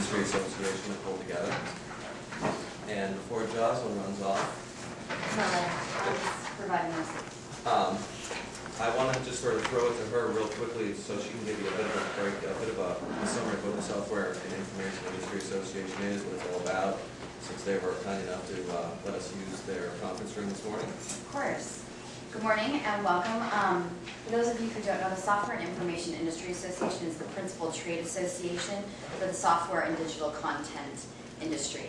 Industry Association to pull together. And before Jocelyn runs off, I was providing this. I want to just sort of throw it to her real quickly so she can give you a bit of a break, a bit of a summary of what the Software and Information Industry Association is, what it's all about, since they were kind enough to let us use their conference room this morning. Of course. Good morning and welcome. For those of you who don't know, the Software and Information Industry Association is the principal trade association for the software and digital content industry.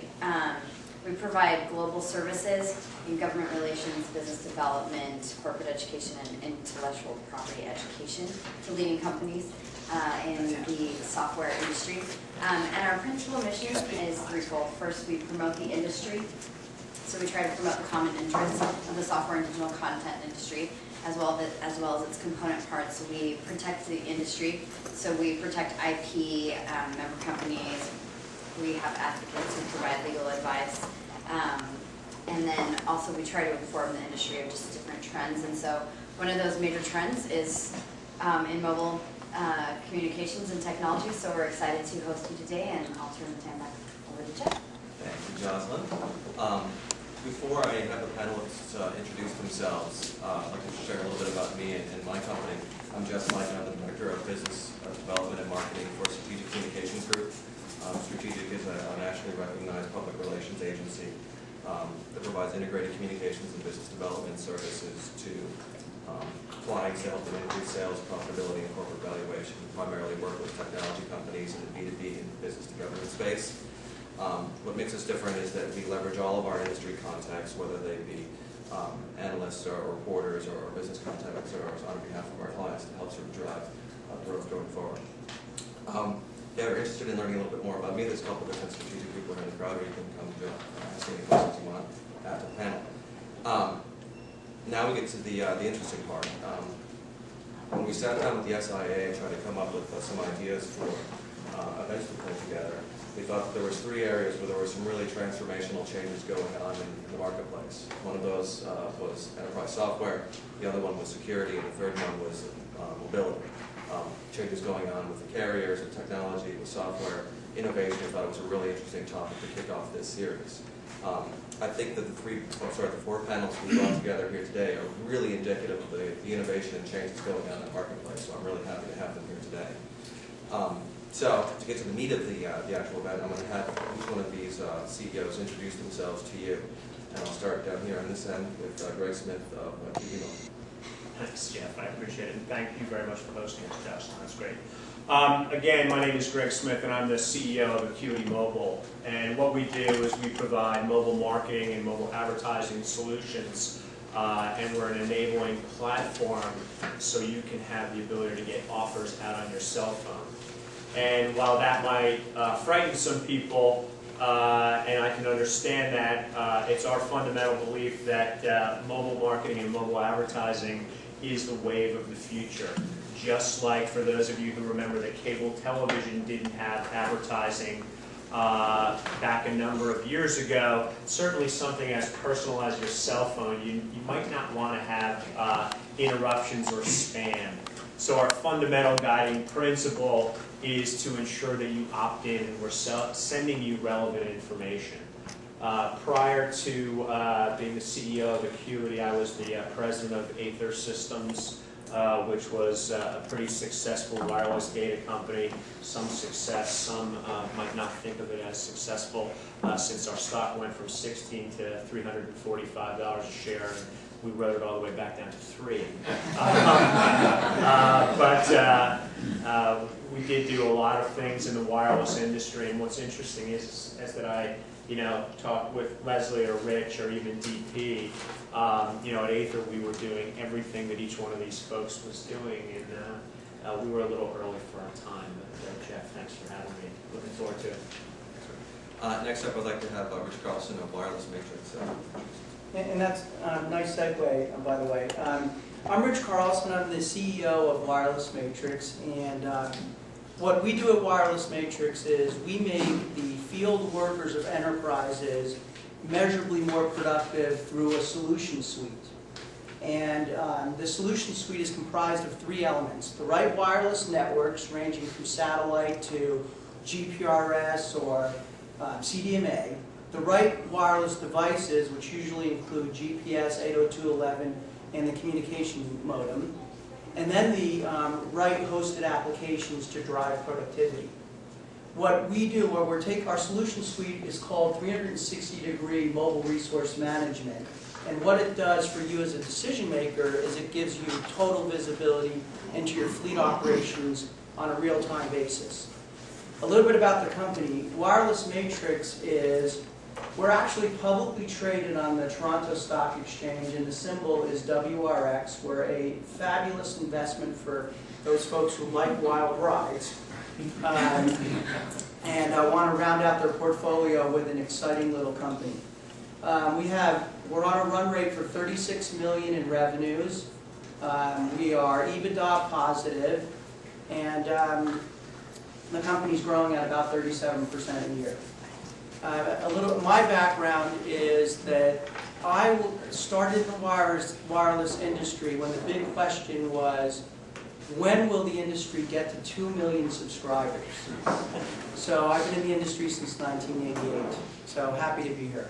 We provide global services in government relations, business development, corporate education, and intellectual property education to leading companies in the software industry. And our principal mission is threefold. First, we promote the industry. So we try to promote the common interests of the software and digital content industry, as well as its component parts. So we protect the industry. So we protect IP, member companies. We have advocates who provide legal advice. And then also we try to inform the industry of just different trends. And so one of those major trends is in mobile communications and technology. So we're excited to host you today, and I'll turn the time back over to Jeff. Thank you, Jocelyn. Before I have the panelists introduce themselves, I'd like to share a little bit about me and my company. I'm Jeff Majka. I'm the Director of Business Development and Marketing for Strategic Communications Group. Strategic is a nationally recognized public relations agency that provides integrated communications and business development services to clients to help them increase sales, profitability, and corporate valuation. We primarily work with technology companies in the B2B and business to government space. What makes us different is that we leverage all of our industry contacts, whether they be analysts or reporters or business contacts or on behalf of our clients to help sort of drive growth going forward. If you're interested in learning a little bit more about me, there's a couple of different strategic people here in the crowd, or you can come to ask any questions you want at the panel. Now we get to the interesting part. When we sat down with the SIA and tried to come up with some ideas for events to put together, we thought that there was three areas where there were some really transformational changes going on in the marketplace. One of those was enterprise software, the other one was security, and the third one was mobility. Changes going on with the carriers, with technology, with software, innovation. I thought it was a really interesting topic to kick off this series. I think that the four panels we brought together here today are really indicative of the innovation and change that's going on in the marketplace, so I'm really happy to have them here today. So, to get to the meat of the actual event, I'm going to have each one of these CEOs introduce themselves to you. And I'll start down here on this end with Gregg Smith of TV. Thanks, Jeff. I appreciate it. And thank you very much for hosting us, Justin. That's great. Again, my name is Gregg Smith, and I'm the CEO of Acuity Mobile. And what we do is we provide mobile marketing and mobile advertising solutions. And we're an enabling platform so you can have the ability to get offers out on your cell phone. And while that might frighten some people, and I can understand that, it's our fundamental belief that mobile marketing and mobile advertising is the wave of the future. Just like for those of you who remember that cable television didn't have advertising back a number of years ago, certainly something as personal as your cell phone, you might not want to have interruptions or spam. So our fundamental guiding principle is to ensure that you opt in and we're sending you relevant information. Prior to being the CEO of Acuity, I was the president of Aether Systems, which was a pretty successful wireless data company. Some success, some might not think of it as successful since our stock went from $16 to $345 a share. We rode it all the way back down to 3. But we did do a lot of things in the wireless industry, and what's interesting is that I, talk with Leslie or Rich or even DP. At Aether we were doing everything that each one of these folks was doing, and we were a little early for our time. But Jeff, thanks for having me. Looking forward to it. Next up, I'd like to have Rich Carlson of Wireless Matrix. And that's a nice segue, by the way. I'm Rich Carlson. I'm the CEO of Wireless Matrix, and what we do at Wireless Matrix is we make the field workers of enterprises measurably more productive through a solution suite. And the solution suite is comprised of 3 elements: the right wireless networks, ranging from satellite to GPRS or CDMA, the right wireless devices, which usually include GPS, 802.11, and the communication modem, and then the right hosted applications to drive productivity. What we do, our solution suite is called 360-degree mobile resource management. And what it does for you as a decision maker is it gives you total visibility into your fleet operations on a real-time basis. A little bit about the company. Wireless Matrix we're actually publicly traded on the Toronto Stock Exchange, and the symbol is WRX. We're a fabulous investment for those folks who like wild rides. And I want to round out their portfolio with an exciting little company. We're on a run rate for $36 million in revenues. We are EBITDA positive, and the company's growing at about 37% a year. My background is that I started in the wireless industry when the big question was, when will the industry get to 2 million subscribers? So I've been in the industry since 1988, so happy to be here.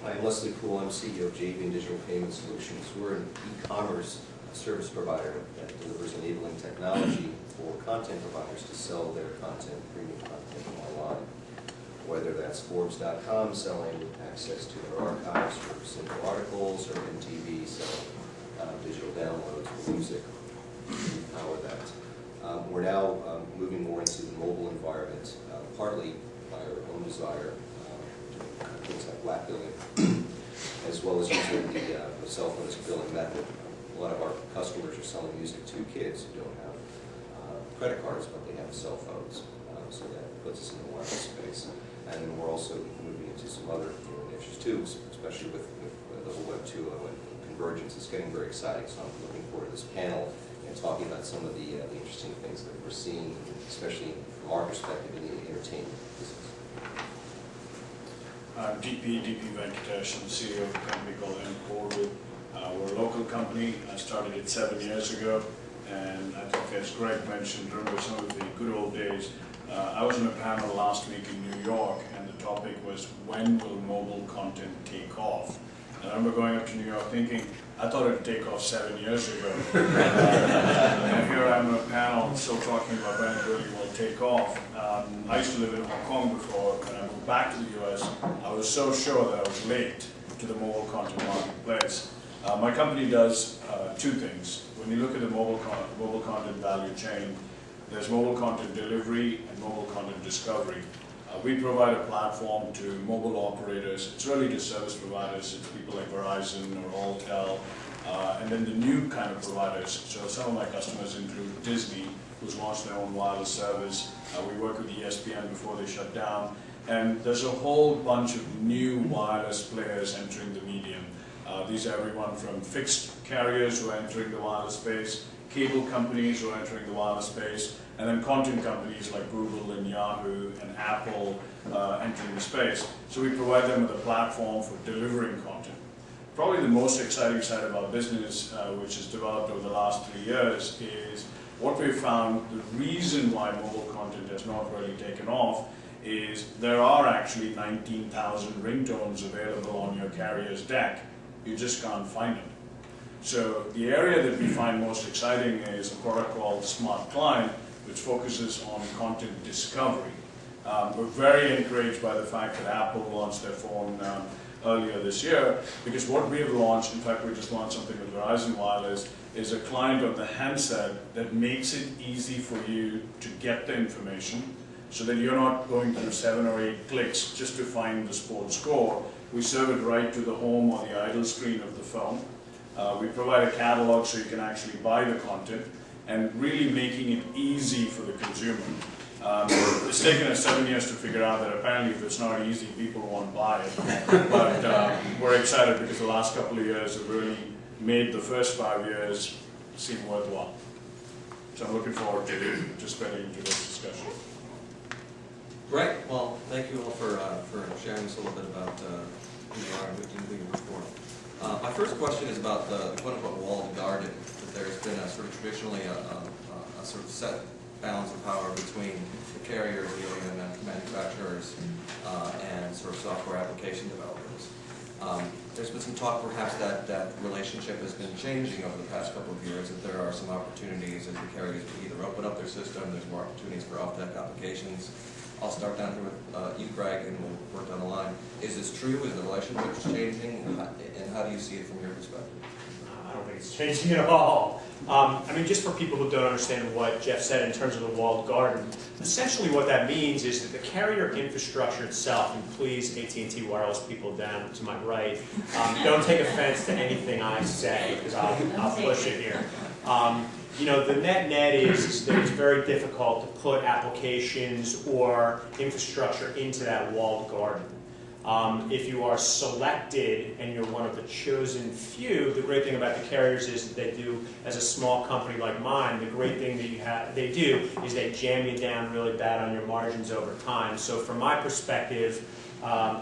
Hi, I'm Leslie Poole. I'm CEO of JV Digital Payment Solutions. We're an e-commerce service provider that delivers enabling technology for content providers to sell their content, premium content online. Whether that's Forbes.com selling access to their archives for single articles, or MTV selling digital downloads for music, we power that. We're now moving more into the mobile environment, partly by our own desire, things like black billing, as well as using the cell phone as a billing method. A lot of our customers are selling music to kids who don't have credit cards, but they have cell phones, so that puts us in the wireless space. And then we're also moving into some other niches too, especially with the whole Web 2.0 and convergence. It's getting very exciting, so I'm looking forward to this panel and talking about some of the interesting things that we're seeing, especially from our perspective in the entertainment business. I'm DP Venkatesh. I'm the CEO of a company called M4. We're a local company. I started it 7 years ago, and I think as Gregg mentioned, remember some of the good old days. I was on a panel last week in New York, and the topic was, when will mobile content take off? And I remember going up to New York thinking, I thought it would take off 7 years ago. And here I am on a panel still talking about when it really will take off. I used to live in Hong Kong before. When I moved back to the US, I was so sure that I was late to the mobile content marketplace. My company does two things. When you look at the mobile content value chain, there's mobile content delivery and mobile content discovery. We provide a platform to mobile operators. It's really to service providers. It's people like Verizon or Alltel, and then the new kind of providers. So some of my customers include Disney, who's launched their own wireless service. We work with ESPN before they shut down. And there's a whole bunch of new wireless players entering the medium. These are everyone from fixed carriers who are entering the wireless space, cable companies who are entering the wireless space, and then content companies like Google and Yahoo and Apple entering the space. So we provide them with a platform for delivering content. Probably the most exciting side of our business, which has developed over the last 3 years, is what we've found. The reason why mobile content has not really taken off is there are actually 19,000 ringtones available on your carrier's deck. You just can't find them. So the area that we find most exciting is a product called Smart Client, which focuses on content discovery. We're very encouraged by the fact that Apple launched their phone earlier this year, because what we have launched, in fact we just launched something with Verizon Wireless, is a client on the handset that makes it easy for you to get the information, so that you're not going through 7 or 8 clicks just to find the sports score. We serve it right to the home or the idle screen of the phone. We provide a catalog so you can actually buy the content, and really making it easy for the consumer. It's taken us 7 years to figure out that apparently if it's not easy, people won't buy it. But we're excited because the last couple of years have really made the first 5 years seem worthwhile. So I'm looking forward to participating in today's discussion. Great. Well, thank you all for sharing us a little bit about who you are and who you work for. My first question is about the quote-unquote walled garden. That there's been a sort of traditionally a sort of set balance of power between the carriers dealing and the manufacturers and sort of software application developers. There's been some talk perhaps that relationship has been changing over the past couple of years, that there are some opportunities as the carriers either open up their system, there's more opportunities for off-deck applications. I'll start down here with you, Gregg, and we'll work down the line. Is this true? Is the relationship changing? And how do you see it from your perspective? I don't think it's changing at all. I mean, just for people who don't understand what Jeff said in terms of the walled garden, essentially what that means is that the carrier infrastructure itself, and please AT&T wireless people down to my right, don't take offense to anything I say, because I'll push it here. You know, the net is that it's very difficult to put applications or infrastructure into that walled garden. If you are selected and you're one of the chosen few, the great thing about the carriers is that they do, as a small company like mine, the great thing that they do is they jam you down really bad on your margins over time. So from my perspective,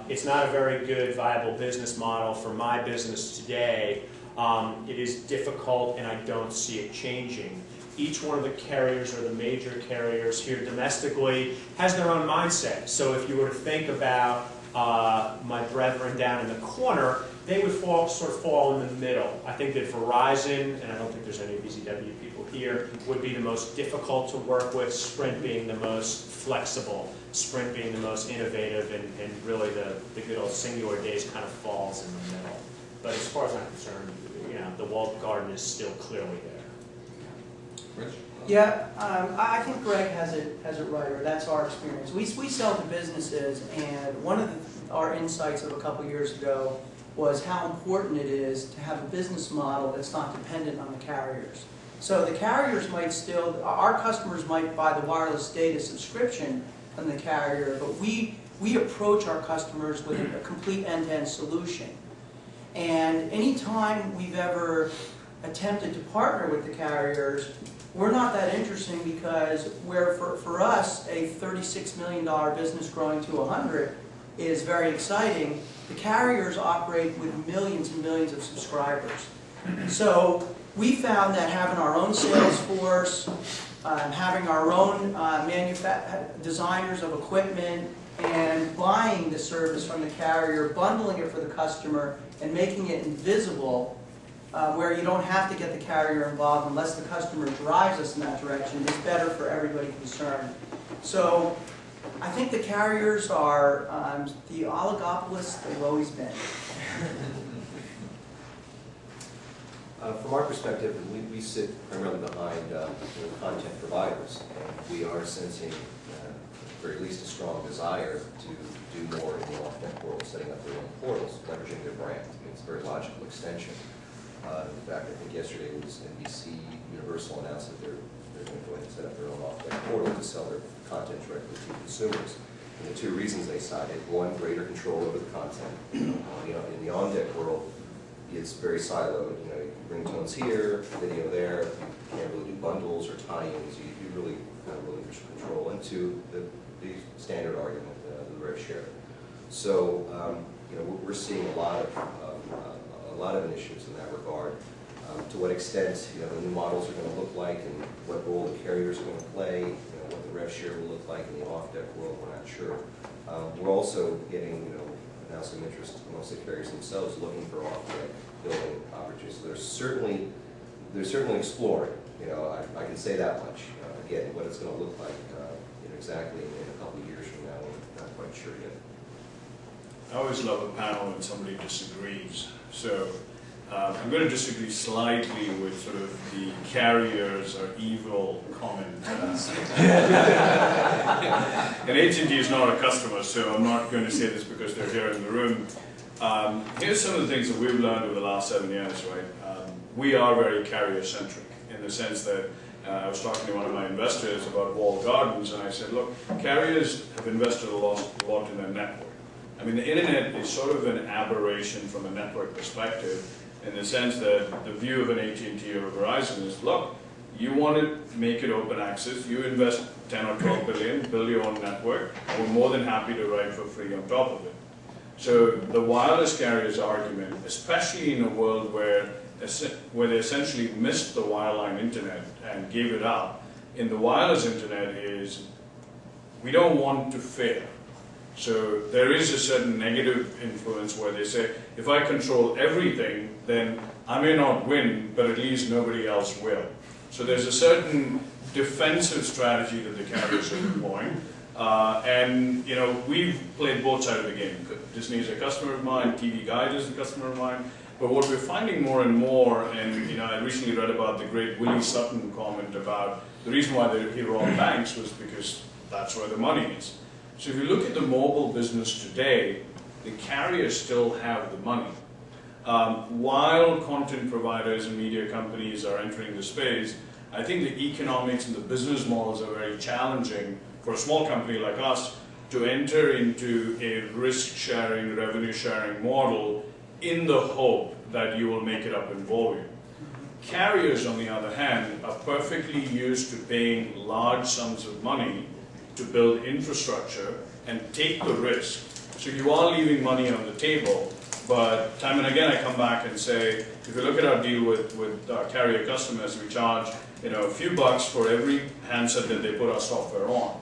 it's not a very good, viable business model for my business today. It is difficult, and I don't see it changing. Each one of the carriers, or the major carriers here domestically, has their own mindset. So if you were to think about my brethren down in the corner, they would sort of fall in the middle. I think that Verizon, and I don't think there's any VZW people here, would be the most difficult to work with, Sprint being the most flexible, Sprint being the most innovative, and really the good old Singular days kind of falls in the middle. But as far as I'm concerned, you know, the walled garden is still clearly there. Rich? Yeah, I think Gregg has it right, or that's our experience. We sell to businesses, and one of our insights of a couple years ago was how important it is to have a business model that's not dependent on the carriers. So the carriers might still, our customers might buy the wireless data subscription from the carrier, but we approach our customers with a complete end-to-end solution. And anytime we've ever attempted to partner with the carriers, we're not that interesting, because where for us a $36 million business growing to 100 is very exciting, the carriers operate with millions and millions of subscribers. So we found that having our own sales force, having our own designers of equipment, and buying the service from the carrier, bundling it for the customer, and making it invisible, where you don't have to get the carrier involved unless the customer drives us in that direction, is better for everybody concerned. So I think the carriers are the oligopolists they've always been. From our perspective, we sit primarily behind the content providers, and we are sensing, or at least a strong desire to do more in the off-net world, setting up their own portals, leveraging their brand. I mean, it's a very logical extension. In fact, I think yesterday was NBC Universal announced that they're going to go ahead and set up their own off-net portal to sell their content directly to consumers. And the two reasons they cited: one, greater control over the content. In the on-deck world, it's very siloed. You know, ringtones here, video there. You can't really do bundles or tie-ins. You really kind of relinquish control. And two, the standard argument, the rev share. So we're seeing a lot of initiatives in that regard. To what extent the new models are going to look like, and what role the carriers are going to play, what the rev share will look like in the off-deck world, we're not sure. We're also getting now some interest amongst the carriers themselves looking for off-deck building opportunities. So they're certainly exploring. I can say that much. Again, what it's going to look like exactly in a couple of years from now, we're not quite sure yet. I always love a panel when somebody disagrees. So I'm going to disagree slightly with sort of the carriers are evil comment. And AT&T is not a customer, so I'm not going to say this because they're here in the room. Here's some of the things that we've learned over the last 7 years, right? We are very carrier-centric in the sense that I was talking to one of my investors about walled gardens, and I said, look, carriers have invested a lot in their network. I mean, the internet is sort of an aberration from a network perspective, in the sense that the view of an AT&T or a Verizon is, look, you want to make it open access, you invest 10 or 12 billion, build your own network, and we're more than happy to ride for free on top of it. So the wireless carriers argument, especially in a world where they essentially missed the wireline internet and gave it up, in the wireless internet is we don't want to fail. So there is a certain negative influence where they say, if I control everything, then I may not win, but at least nobody else will. So there's a certain defensive strategy that the carriers are deploying. And you know, we've played both sides of the game. Disney is a customer of mine, TV Guide is a customer of mine. But what we're finding more and more, and you know, I recently read about the great Willie Sutton comment about the reason why he robbed banks was because that's where the money is. So if you look at the mobile business today, the carriers still have the money. While content providers and media companies are entering the space, I think the economics and the business models are very challenging for a small company like us to enter into a risk-sharing, revenue-sharing model in the hope that you will make it up in volume. Carriers, on the other hand, are perfectly used to paying large sums of money to build infrastructure and take the risk. So you are leaving money on the table, but time and again I come back and say, if you look at our deal with our carrier customers, we charge a few bucks for every handset that they put our software on.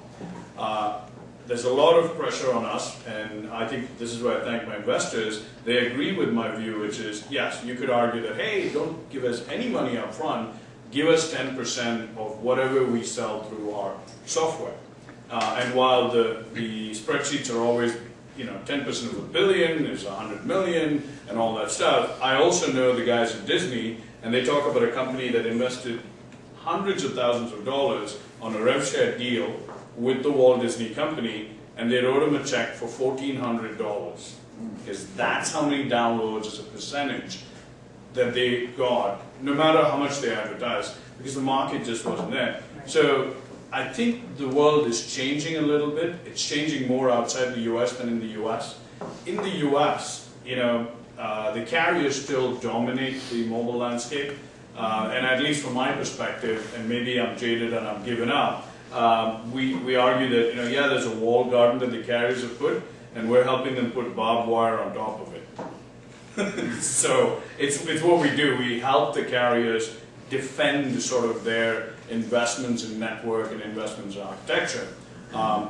There's a lot of pressure on us, and I think this is where I thank my investors. They agree with my view, which is, yes, you could argue that, hey, don't give us any money up front, give us 10% of whatever we sell through our software. And while the spreadsheets are always, 10% of $1 billion is 100 million and all that stuff, I also know the guys at Disney, and they talk about a company that invested hundreds of thousands of dollars on a rev share deal with the Walt Disney Company, and they wrote him a check for $1,400 because that's how many downloads as a percentage that they got, no matter how much they advertised, because the market just wasn't there. So I think the world is changing a little bit. It's changing more outside the US than in the US. In the US, the carriers still dominate the mobile landscape, and at least from my perspective, and maybe I'm jaded and I'm giving up, we argue that, there's a walled garden that the carriers have put, and we're helping them put barbed wire on top of it. So it's what we do. We help the carriers defend sort of their investments in network and investments in architecture.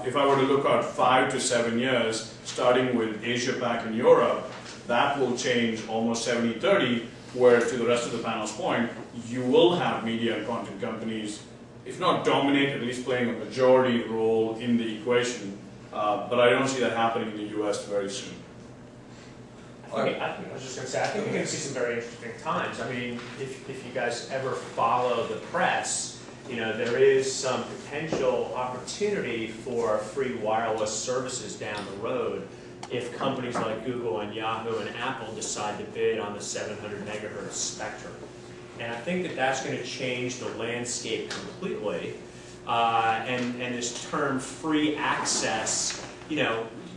If I were to look out 5 to 7 years, starting with Asia Pac and Europe, that will change almost 70-30, where to the rest of the panel's point, you will have media and content companies, if not dominate, at least playing a majority role in the equation. But I don't see that happening in the US very soon. I was just going to say, I think we're going to see some very interesting times. I mean, if you guys ever follow the press, there is some potential opportunity for free wireless services down the road if companies like Google and Yahoo and Apple decide to bid on the 700 megahertz spectrum. And I think that that's going to change the landscape completely. And this term free access,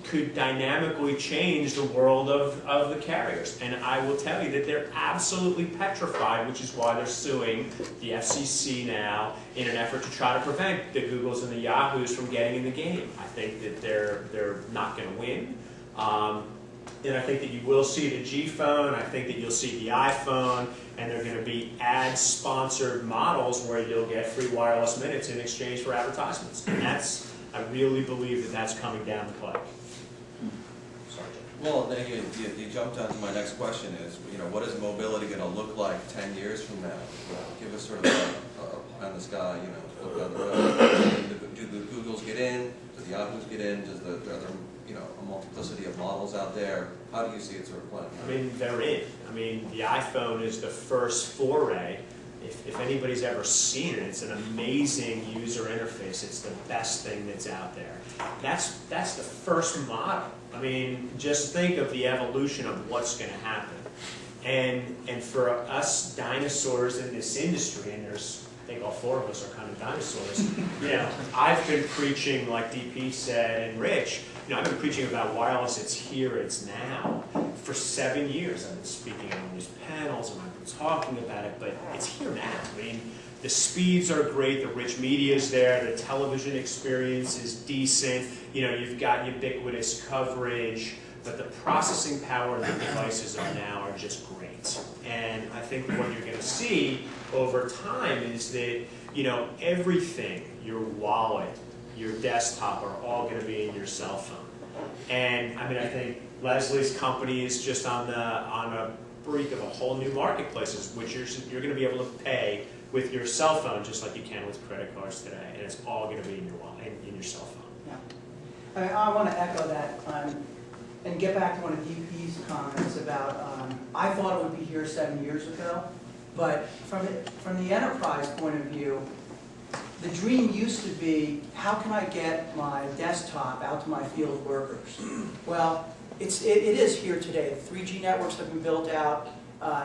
could dynamically change the world of the carriers. And I will tell you that they're absolutely petrified, which is why they're suing the FCC now in an effort to try to prevent the Googles and the Yahoos from getting in the game. I think that they're not going to win. And I think that you will see the G phone, I think that you'll see the iPhone, and they're going to be ad-sponsored models where you'll get free wireless minutes in exchange for advertisements. And I really believe that that's coming down the pike. Sorry, Jim. Well, then you jumped onto my next question is, what is mobility going to look like 10 years from now? Give us sort of a pie in the sky, look down the road. Do the Googles get in? Do the Yahoos get in? Are there a multiplicity of models out there? How do you see it sort of playing? I mean, they're in. I mean, the iPhone is the first foray. If anybody's ever seen it, it's an amazing user interface. It's the best thing that's out there. That's the first model. I mean, just think of the evolution of what's going to happen. And for us dinosaurs in this industry, and I think all four of us are kind of dinosaurs, I've been preaching, like DP said, and Rich, I've been preaching about wireless, it's here, it's now. For 7 years I've been speaking on these panels and I've been talking about it, but it's here now. I mean, the speeds are great, the rich media is there, the television experience is decent, you've got ubiquitous coverage, but the processing power of the devices now are just great. needs. And I think what you're going to see over time is that, you know, everything, your wallet, your desktop, are all going to be in your cell phone. And I mean, I think Leslie's company is just on a brink of a whole new marketplaces, which you're going to be able to pay with your cell phone just like you can with credit cards today, and it's all going to be in your wallet, in your cell phone. Yeah, I want to echo that and get back to one of DP's comments about. I thought it would be here 7 years ago, but from the enterprise point of view, the dream used to be, how can I get my desktop out to my field workers? Well, it is here today. The 3G networks have been built out.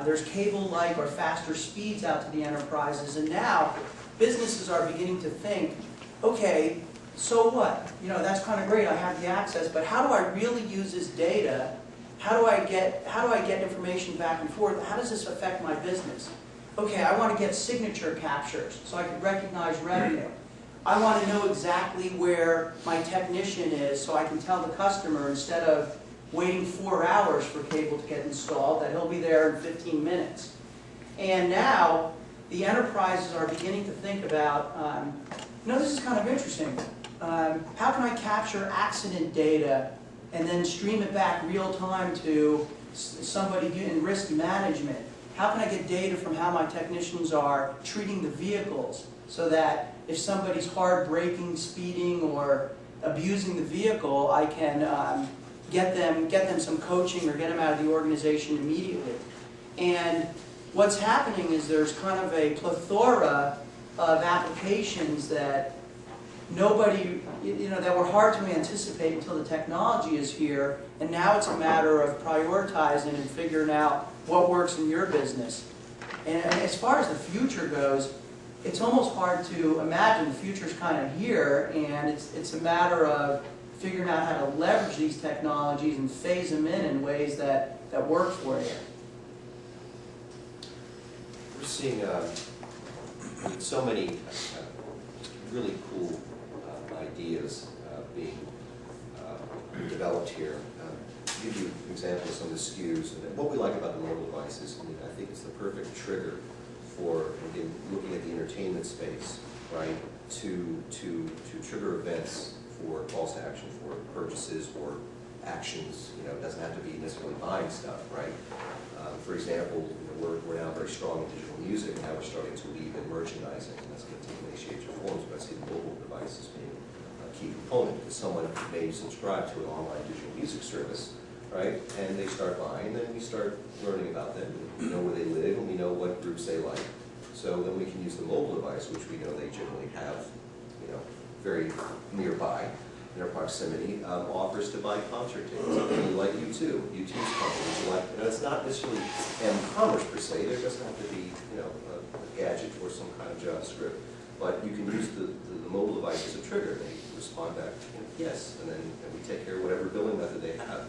There's cable-like or faster speeds out to the enterprises, and now businesses are beginning to think, okay, so what? You know, that's kind of great, I have the access, but how do I really use this data? How do I get information back and forth? How does this affect my business? Okay, I want to get signature captures so I can recognize revenue. I want to know exactly where my technician is so I can tell the customer, instead of waiting 4 hours for cable to get installed, that he'll be there in 15 minutes. And now the enterprises are beginning to think about, you know, this is kind of interesting. How can I capture accident data and then stream it back real time to somebody in risk management? How can I get data from how my technicians are treating the vehicles so that if somebody's hard braking, speeding, or abusing the vehicle, I can get them some coaching or get them out of the organization immediately. And what's happening is there's kind of a plethora of applications that nobody, you know, that were hard to anticipate until the technology is here, and now it's a matter of prioritizing and figuring out what works in your business. And as far as the future goes, it's almost hard to imagine. The future's kind of here, and it's a matter of figuring out how to leverage these technologies and phase them in ways that work for you. We're seeing so many really cool ideas being developed here. To give you an example of some of the SKUs, and what we like about the mobile devices, I think it's the perfect trigger for, again, looking at the entertainment space, right, to trigger events for calls to action, for purchases or actions. You know, it doesn't have to be necessarily buying stuff, right? For example, you know, we're now very strong in digital music, and now we're starting to weave in merchandising, and that's going to take many shapes or forms, but I see the mobile devices being a key component, because someone may subscribe to an online digital music service, right, and they start buying, then we start learning about them, we know where they live, and we know what groups they like. So then we can use the mobile device, which we know they generally have, you know, very nearby, in our proximity, offers to buy concert tickets. You like U2's company, you like, you know, it's not necessarily m-commerce per se, there doesn't have to be, you know, a gadget or some kind of JavaScript, but you can use the mobile device as a trigger. They respond back, yes, and then we take care of whatever billing method they have.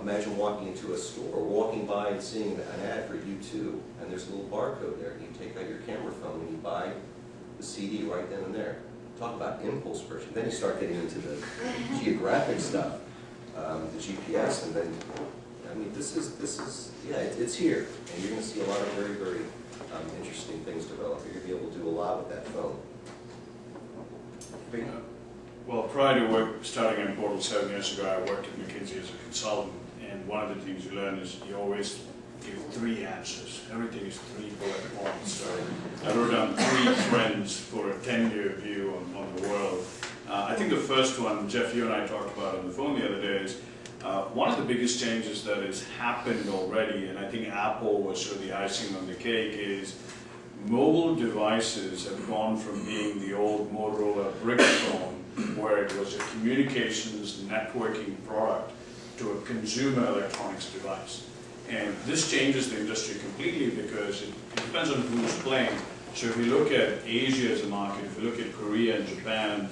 Imagine walking into a store, walking by and seeing an ad for U2, and there's a little barcode there, and you take out your camera phone and you buy the CD right then and there. Talk about impulse purchase. Then you start getting into the geographic stuff, the GPS, and then, I mean, this is yeah, it's here, and you're going to see a lot of very, very interesting things develop. You're going to be able to do a lot with that phone. Well, prior to starting in Portal 7 years ago, I worked at McKinsey as a consultant, and one of the things you learn is you always give 3 answers. Everything is 3 bullet points. So I wrote down 3 trends for a 10-year view on the world. I think the first one, Jeff, you and I talked about on the phone the other day, is one of the biggest changes that has happened already, and I think Apple was sort of the icing on the cake, is mobile devices have gone from being the old Motorola brick phone, where it was a communications networking product, to a consumer electronics device. And this changes the industry completely because it depends on who's playing. So if you look at Asia as a market, if you look at Korea and Japan,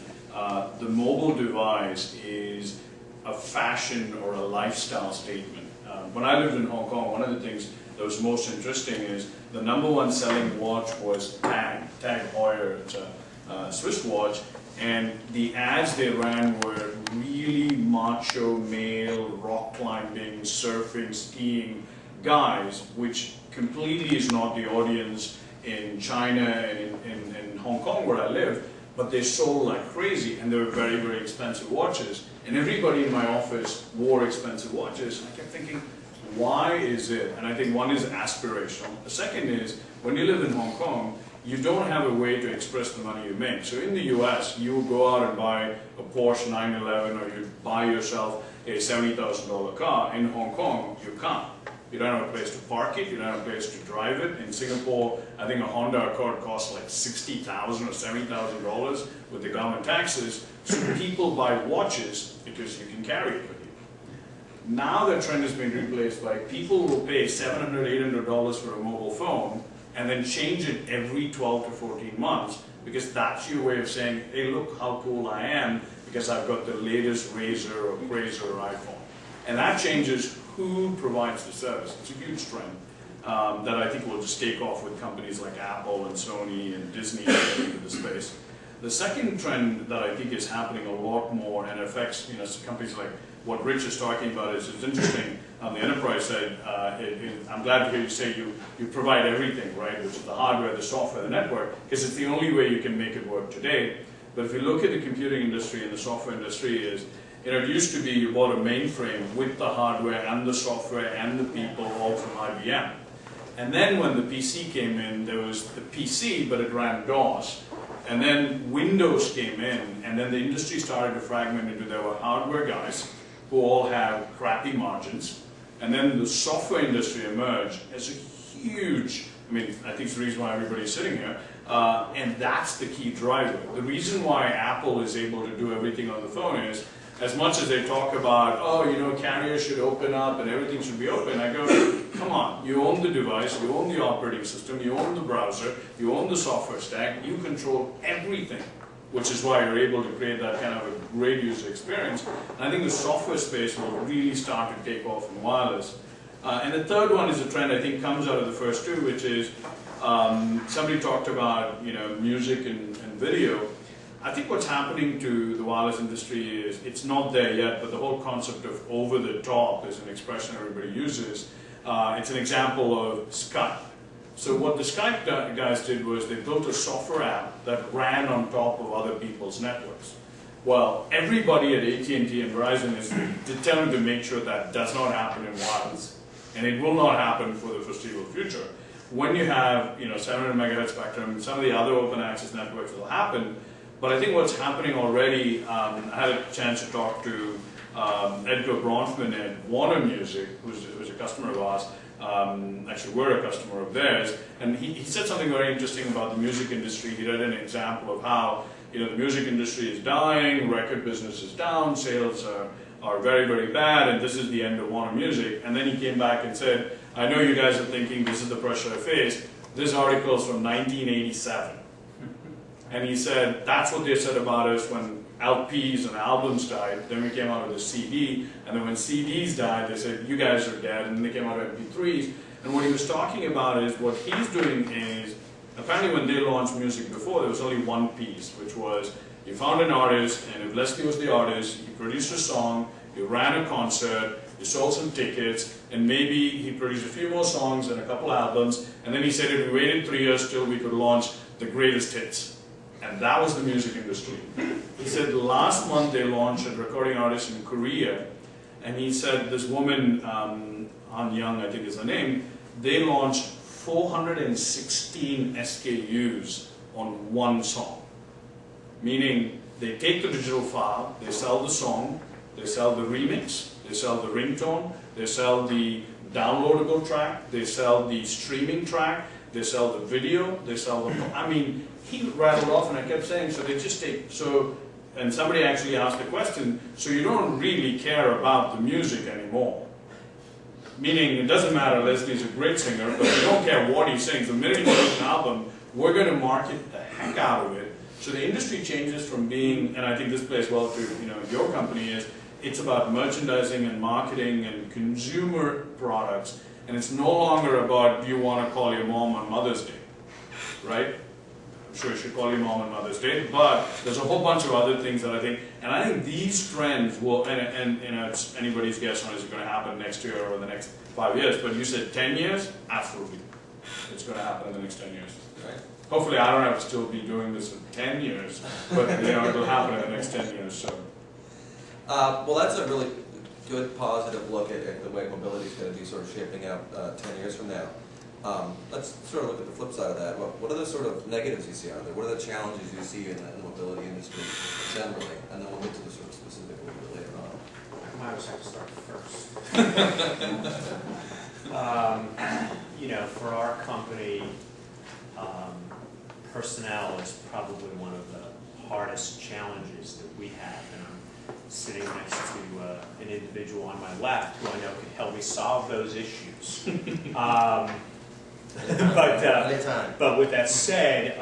the mobile device is a fashion or a lifestyle statement. When I lived in Hong Kong, one of the things that was most interesting is the #1 selling watch was Tag Heuer. It's a Swiss watch. And the ads they ran were really macho male, rock climbing, surfing, skiing guys, which completely is not the audience in China and in Hong Kong where I live, but they sold like crazy, and they were very, very expensive watches. And everybody in my office wore expensive watches. And I kept thinking, why is it? And I think one is aspirational. The second is, when you live in Hong Kong, you don't have a way to express the money you make. So in the US, you go out and buy a Porsche 911, or you buy yourself a $70,000 car. In Hong Kong, you can't. You don't have a place to park it, you don't have a place to drive it. In Singapore, I think a Honda Accord costs like $60,000 or $70,000 with the government taxes. So people buy watches because you can carry it with you. Now the trend has been replaced by people will pay $700, $800 for a mobile phone and then change it every 12 to 14 months, because that's your way of saying, hey, look how cool I am because I've got the latest Razr or Razr or iPhone. And that changes who provides the service. It's a huge trend that I think will just take off with companies like Apple and Sony and Disney getting into the space. The second trend that I think is happening a lot more and affects companies like what Rich is talking about is it's interesting on the enterprise side. I'm glad to hear you say you provide everything, right, which is the hardware, the software, the network, because it's the only way you can make it work today. But if you look at the computing industry and the software industry, it used to be you bought a mainframe with the hardware and the software and the people all from IBM. And then when the PC came in, there was the PC, but it ran DOS. And then Windows came in, and then the industry started to fragment into there were hardware guys who all have crappy margins. And then the software industry emerged as a huge, I think it's the reason why everybody's sitting here, and that's the key driver. The reason why Apple is able to do everything on the phone is, as much as they talk about, carriers should open up and everything should be open, I go, come on, you own the device, you own the operating system, you own the browser, you own the software stack, you control everything, which is why you're able to create that kind of a great user experience. And I think the software space will really start to take off in wireless. And the third one is a trend I think comes out of the first two, which is somebody talked about music and video. I think what's happening to the wireless industry is, it's not there yet, but the whole concept of over the top is an expression everybody uses. It's an example of Skype. So what the Skype guys did was they built a software app that ran on top of other people's networks. Well, everybody at AT&T and Verizon is determined to make sure that does not happen in wireless. And it will not happen for the foreseeable future. When you have 700 megahertz spectrum, some of the other open access networks will happen. But I think what's happening already, I had a chance to talk to Edgar Bronfman at Warner Music, who's a customer of ours. Actually, we're a customer of theirs. And he said something very interesting about the music industry. He read an example of how the music industry is dying, record business is down, sales are very, very bad, and this is the end of Warner Music. And then he came back and said, I know you guys are thinking this is the pressure I face. This article is from 1987. And he said, that's what they said about us when LPs and albums died. Then we came out with a CD, and then when CDs died, they said, you guys are dead, and then they came out with MP3s. And what he was talking about is, what he's doing is, apparently when they launched music before, there was only one piece, which was, you found an artist, and if Leslie was the artist, he produced a song, you ran a concert, you sold some tickets, and maybe he produced a few more songs and a couple albums, and then he said, we waited 3 years till we could launch the greatest hits. And that was the music industry. He said last month they launched a recording artist in Korea, and he said this woman, Han Young I think is her name, they launched 416 SKUs on one song. Meaning they take the digital file, they sell the song, they sell the remix, they sell the ringtone, they sell the downloadable track, they sell the streaming track, they sell the video, they sell the, he rattled off, and I kept saying, so they just take, and somebody actually asked the question, so you don't really care about the music anymore. Meaning, it doesn't matter, Leslie's a great singer, but you don't care what he sings. The minute he makes an album, we're going to market the heck out of it. So the industry changes from being, and I think this plays well to your company, is it's about merchandising and marketing and consumer products, and it's no longer about, do you want to call your mom on Mother's Day, right? sure you should call your mom on Mother's Day, but there's a whole bunch of other things that I think these trends will, and you know, it's anybody's guess on is it going to happen next year or the next 5 years, but you said 10 years? Absolutely. It's going to happen in the next 10 years. Right. Hopefully I don't have to still be doing this in 10 years, but you know, it'll happen in the next 10 years, so. Well, that's a really good positive look at the way mobility is going to be sort of shaping out 10 years from now. Let's sort of look at the flip side of that. What are the sort of negatives you see out there? What are the challenges you see in the mobility industry generally? And then we'll get to the sort of specific a little bit later on. I might have to start first. You know, for our company, personnel is probably one of the hardest challenges that we have. And I'm sitting next to an individual on my left who I know can help me solve those issues. But with that said,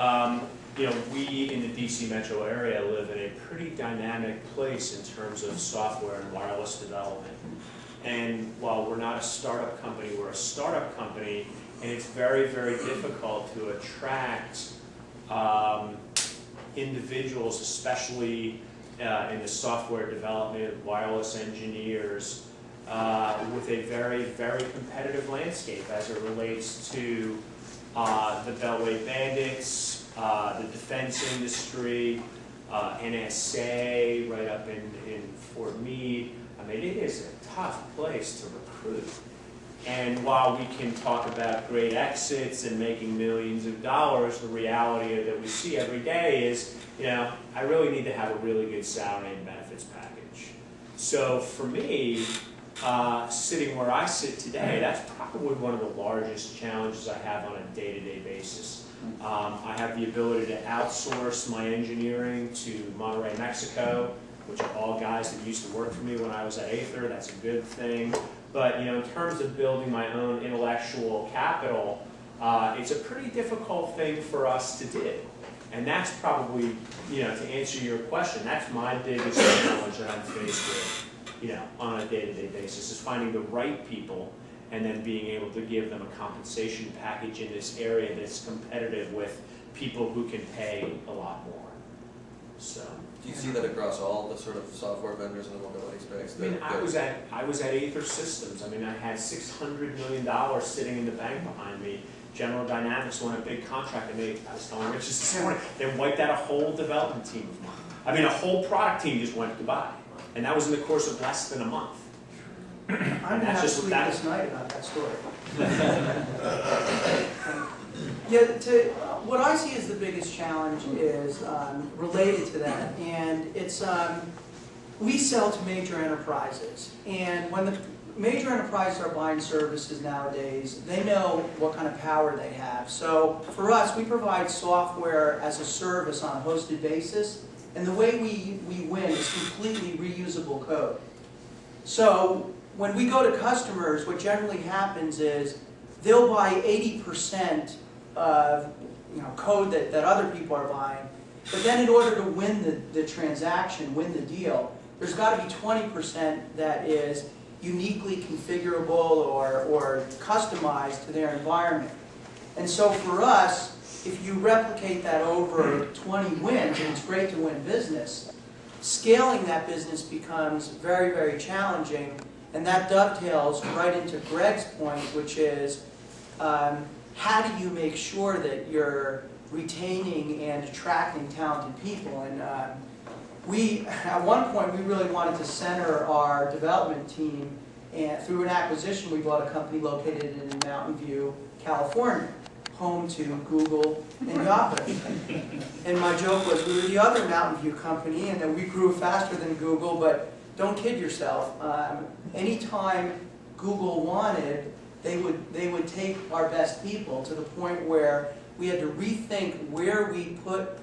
you know, we in the DC metro area live in a pretty dynamic place in terms of software and wireless development. And while we're not a startup company, we're a startup company, and it's very, very difficult to attract individuals, especially in the software development, wireless engineers, with a very, very competitive landscape as it relates to the Beltway Bandits, the defense industry, NSA, right up in Fort Meade. I mean, it is a tough place to recruit. And while we can talk about great exits and making millions of dollars, the reality that we see every day is, you know, I really need to have a really good salary and benefits package. So for me, sitting where I sit today, that's probably one of the largest challenges I have on a day-to-day basis. I have the ability to outsource my engineering to Monterrey, Mexico, which are all guys that used to work for me when I was at Aether. That's a good thing. But you know, in terms of building my own intellectual capital, it's a pretty difficult thing for us to do. And that's probably, you know, to answer your question, that's my biggest challenge that I'm faced with, you know, on a day-to-day basis, is finding the right people and then being able to give them a compensation package in this area that's competitive with people who can pay a lot more. So. Do you see that across all the sort of software vendors in the mobility space? I mean, I was at Aether Systems. I mean, I had $600 million sitting in the bank behind me. General Dynamics won a big contract, and I was telling Rich this morning, they wiped out a whole development team of mine. I mean, a whole product team just went goodbye, and that was in the course of less than a month. I'm going to have to sleep this night about that story. Yeah, what I see as the biggest challenge is related to that, and it's we sell to major enterprises, and when the major enterprises are buying services nowadays, they know what kind of power they have. So for us, we provide software as a service on a hosted basis, and the way we win is completely reusable code. So when we go to customers, what generally happens is they'll buy 80% of code that other people are buying, but then in order to win the transaction, win the deal, there's got to be 20% that is uniquely configurable or customized to their environment. And so for us, if you replicate that over 20 wins, and it's great to win business, scaling that business becomes very, very challenging, and that dovetails right into Gregg's point, which is how do you make sure that you're retaining and attracting talented people? And at one point, we really wanted to center our development team, and through an acquisition, we bought a company located in Mountain View, California, home to Google and Yahoo. And my joke was we were the other Mountain View company, and that we grew faster than Google, but don't kid yourself. Anytime Google wanted, they would take our best people to the point where we had to rethink where we put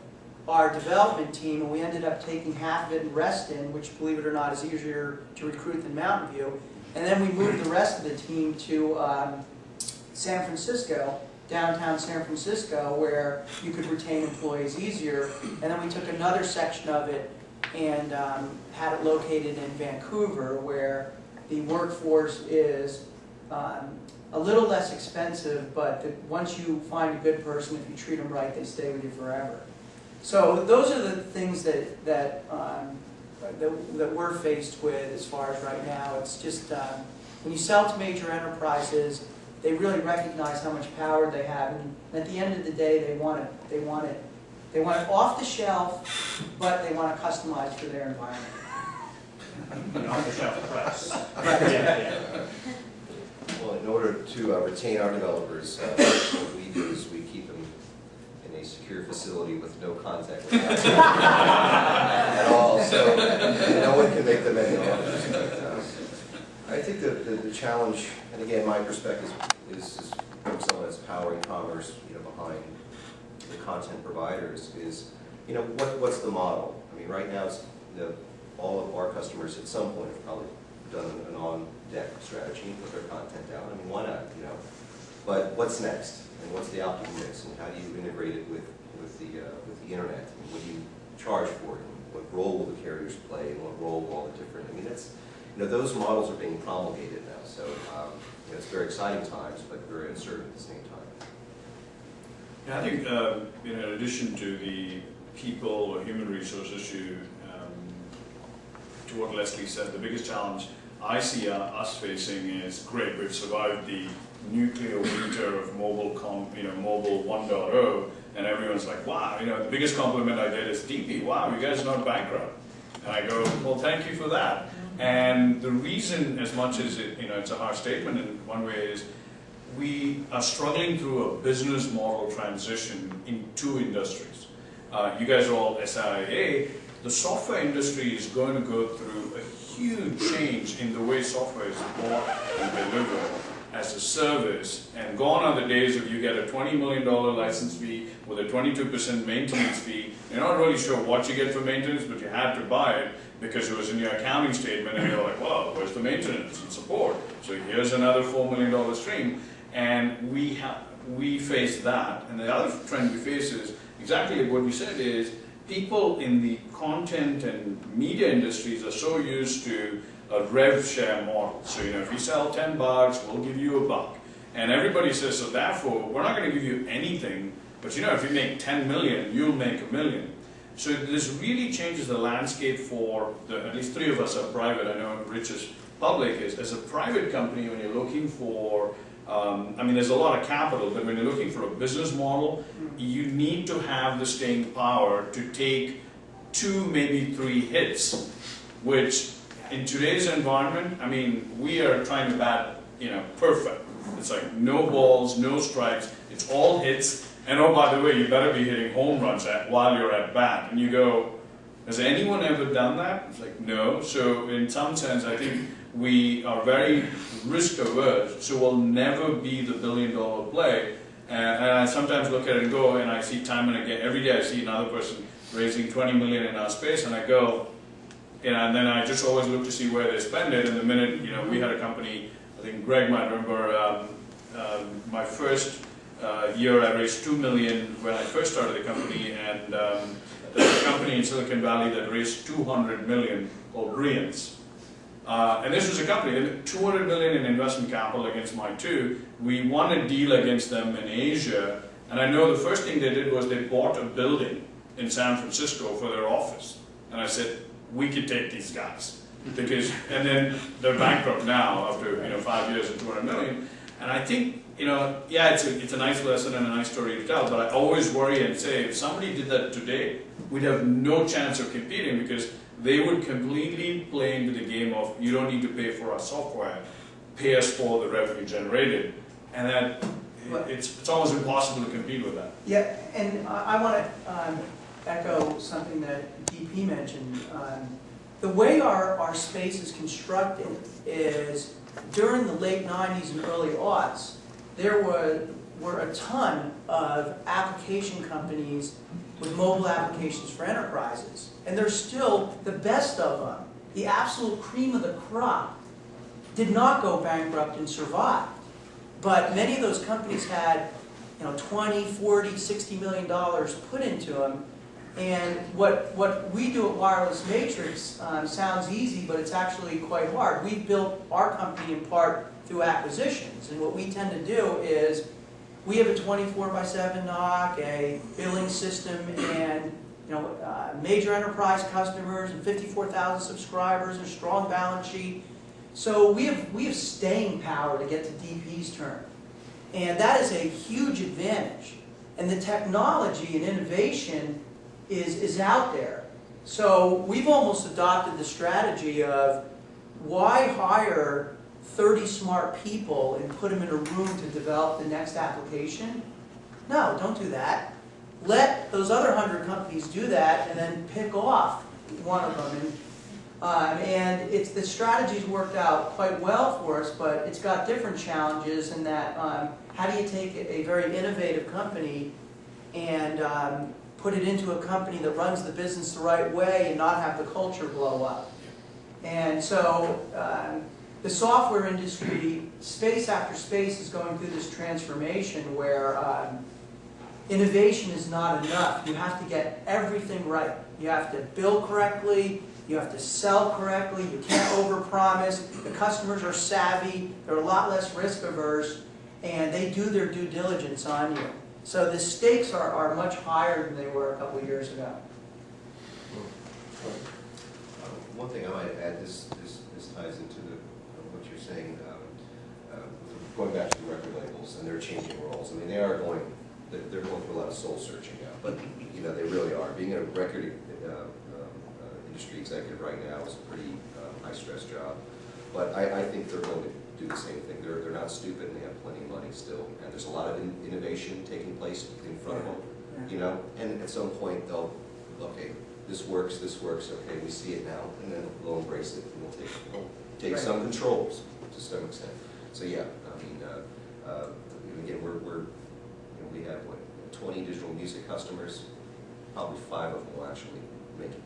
our development team, and we ended up taking half of it in Reston, which, believe it or not, is easier to recruit than Mountain View. And then we moved the rest of the team to San Francisco, downtown San Francisco, where you could retain employees easier. And then we took another section of it and had it located in Vancouver, where the workforce is a little less expensive, but once you find a good person, if you treat them right, they stay with you forever. So those are the things that we're faced with as far as right now. It's just when you sell to major enterprises, they really recognize how much power they have, and at the end of the day, they want it off the shelf, but they want it customized for their environment. An off-the-shelf price. Right. Yeah. Well, in order to retain our developers, what we do is we keep them in a secure facility with no contact with us at all, so no one can make them any offers. But, I think the challenge, and again, my perspective is from someone that's powering commerce, behind the content providers, is, what's the model? I mean, right now, it's, all of our customers at some point have probably done an on-deck strategy and put their content down. I mean, why not, But what's next? And what's the optimal mix? And how do you integrate it with the internet? And what do you charge for it? And what role will the carriers play? And what role will all the different, that's, those models are being promulgated now. So, it's very exciting times, but very uncertain at the same time. Yeah, I think, in addition to the people or human resource issue, to what Leslie said, the biggest challenge I see us facing is, great, we've survived the nuclear winter of mobile 1.0, and everyone's like, wow, the biggest compliment I get is, DP, wow, you guys are not bankrupt. And I go, well, thank you for that. And the reason, as much as it's a harsh statement in one way, is we are struggling through a business model transition in two industries. You guys are all SIA. The software industry is going to go through a huge change in the way software is bought and delivered as a service, and gone are the days of you get a $20 million license fee with a 22% maintenance fee. You're not really sure what you get for maintenance, but you had to buy it because it was in your accounting statement, and you're like, well, where's the maintenance and support? So here's another $4 million stream, and we face that. And the other trend we face is exactly what we said, is people in the content and media industries are so used to a rev share model. So, if you sell $10, we'll give you $1. And everybody says, so therefore, we're not going to give you anything, but if you make 10 million, you'll make $1 million. So this really changes the landscape for at least three of us are private. I know Rich is public. As a private company, when you're looking for, there's a lot of capital, but when you're looking for a business model, you need to have the staying power to take 2, maybe 3 hits, which in today's environment, we are trying to bat, perfect. It's like no balls, no strikes, it's all hits, and oh, by the way, you better be hitting home runs while you're at bat. And you go, has anyone ever done that? It's like, no. So in some sense, I think we are very risk averse, so we'll never be the $1 billion play. And I sometimes look at it and go, and I see time and again, every day I see another person raising 20 million in our space, and I go, and then I just always look to see where they spend it. And the minute, we had a company, I think Gregg might remember, my first year I raised 2 million when I first started the company, and there's a company in Silicon Valley that raised 200 million called Rians. And this was a company, 200 million in investment capital against my 2. We won a deal against them in Asia, and I know the first thing they did was they bought a building in San Francisco for their office. And I said, we could take these guys. And then they're bankrupt now after 5 years and 200 million. And I think, yeah, it's a nice lesson and a nice story to tell, but I always worry and say, if somebody did that today, we'd have no chance of competing, because they would completely play into the game of, you don't need to pay for our software, pay us for the revenue generated. And that it's almost impossible to compete with that. Yeah, and I want to echo something that DP mentioned. The way our space is constructed is, during the late 90s and early aughts, there were a ton of application companies with mobile applications for enterprises. And they're still the best of them. The absolute cream of the crop did not go bankrupt and survived. But many of those companies had 20, 40, $60 million put into them. And what we do at Wireless Matrix sounds easy, but it's actually quite hard. We built our company in part through acquisitions. And what we tend to do is, we have a 24/7 NOC, a billing system, and major enterprise customers and 54,000 subscribers and strong balance sheet. So we have staying power to get to DP's turn. And that is a huge advantage. And the technology and innovation is out there. So we've almost adopted the strategy of why hire 30 smart people and put them in a room to develop the next application? No, don't do that. Let those other 100 companies do that and then pick off one of them. And the strategy's worked out quite well for us, but it's got different challenges in that how do you take a very innovative company and put it into a company that runs the business the right way and not have the culture blow up? And so the software industry, space after space, is going through this transformation where innovation is not enough. You have to get everything right. You have to build correctly. You have to sell correctly. You can't overpromise. The customers are savvy. They're a lot less risk averse, and they do their due diligence on you. So the stakes are much higher than they were a couple of years ago. One thing I might add, this ties into what you're saying, going back to the record labels and their changing roles. I mean, they're going through a lot of soul searching now, but they really are. Being a record industry executive right now is a pretty high stress job, but I think they're going to do the same thing. They're not stupid, and they have plenty of money still, and there's a lot of innovation taking place in front of them. And at some point they'll, okay, this works, okay, we see it now, and then they'll embrace it, and they'll take some controls to some extent. So yeah, I mean, again, we have what, 20 digital music customers, probably 5 of them will actually make it.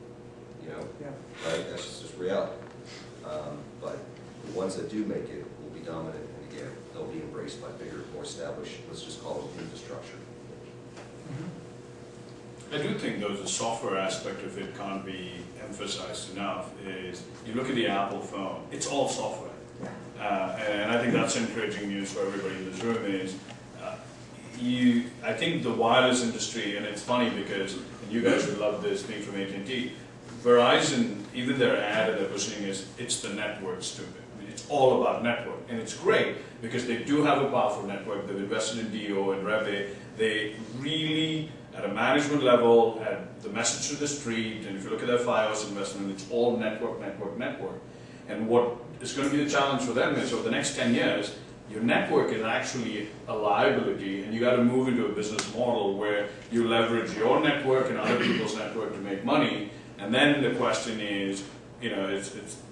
Right? That's just reality. But the ones that do make it will be dominant, and again, they'll be embraced by bigger, more established, let's just call it infrastructure. I do think, though, the software aspect of it can't be emphasized enough. Is you look at the Apple phone, it's all software. And I think that's encouraging news for everybody in this room is, I think the wireless industry, and it's funny because, and you guys would love this being from AT&T, Verizon, even their ad and their positioning is, it's the network, stupid. I mean, it's all about network. And it's great because they do have a powerful network. They've invested in DO and Reve. They really, at a management level, had the message to the street, and if you look at their FiOS investment, it's all network, network, network. And what is going to be the challenge for them is over the next 10 years, your network is actually a liability, and you got to move into a business model where you leverage your network and other people's network to make money. And then the question is,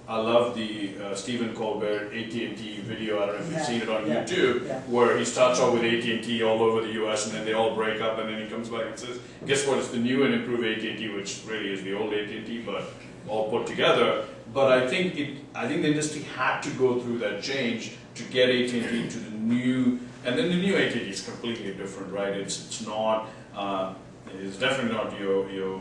I love the Stephen Colbert AT&T video. I don't know if you've seen it on YouTube, where he starts off with AT&T all over the US, and then they all break up, and then he comes back and says, guess what, it's the new and improved AT&T, which really is the old AT&T, but all put together. But I think the industry had to go through that change to get AT&T to the new, and then the new AT&T is completely different, right? It's not, it's definitely not your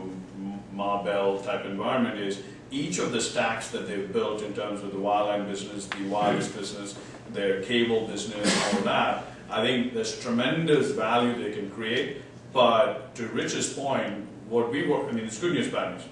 Ma Bell type environment. Is each of the stacks that they've built in terms of the wireline business, the wireless business, their cable business, all that, I think there's tremendous value they can create. But to Rich's point, it's good news, bad news.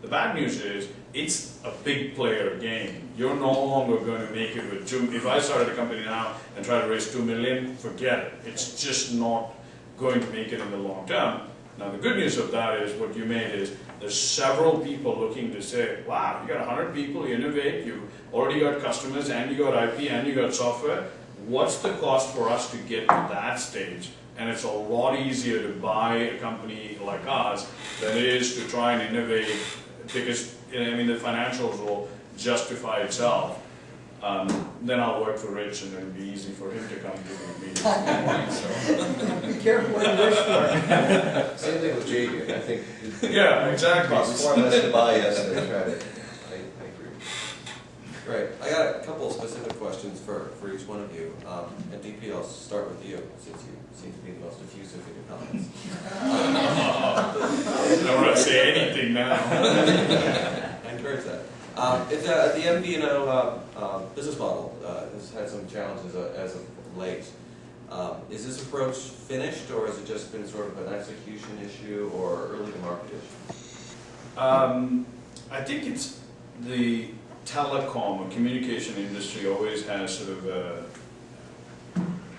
The bad news is it's a big player game. You're no longer going to make it with if I started a company now and try to raise $2 million, forget it. It's just not going to make it in the long term. Now the good news of that is what you made is there's several people looking to say, wow, you got 100 people, you innovate, you've already got customers, and you got IP, and you got software. What's the cost for us to get to that stage? And it's a lot easier to buy a company like us than it is to try and innovate, because the financials will justify itself. Then I'll work for Rich, and it'll be easy for him to come to the meeting. Be careful what you wish for. Same thing with JV. I think. Yeah, exactly. It's far less to buy us than to try to. I agree. Great. I got a couple of specific questions for each one of you. And DP, I'll start with you, since you seem to be the most effusive in your comments. I don't want to say anything now. I encourage that. The MVNO business model has had some challenges as of late. Is this approach finished, or has it just been sort of an execution issue or early to market issue? I think it's the telecom or communication industry always has sort of a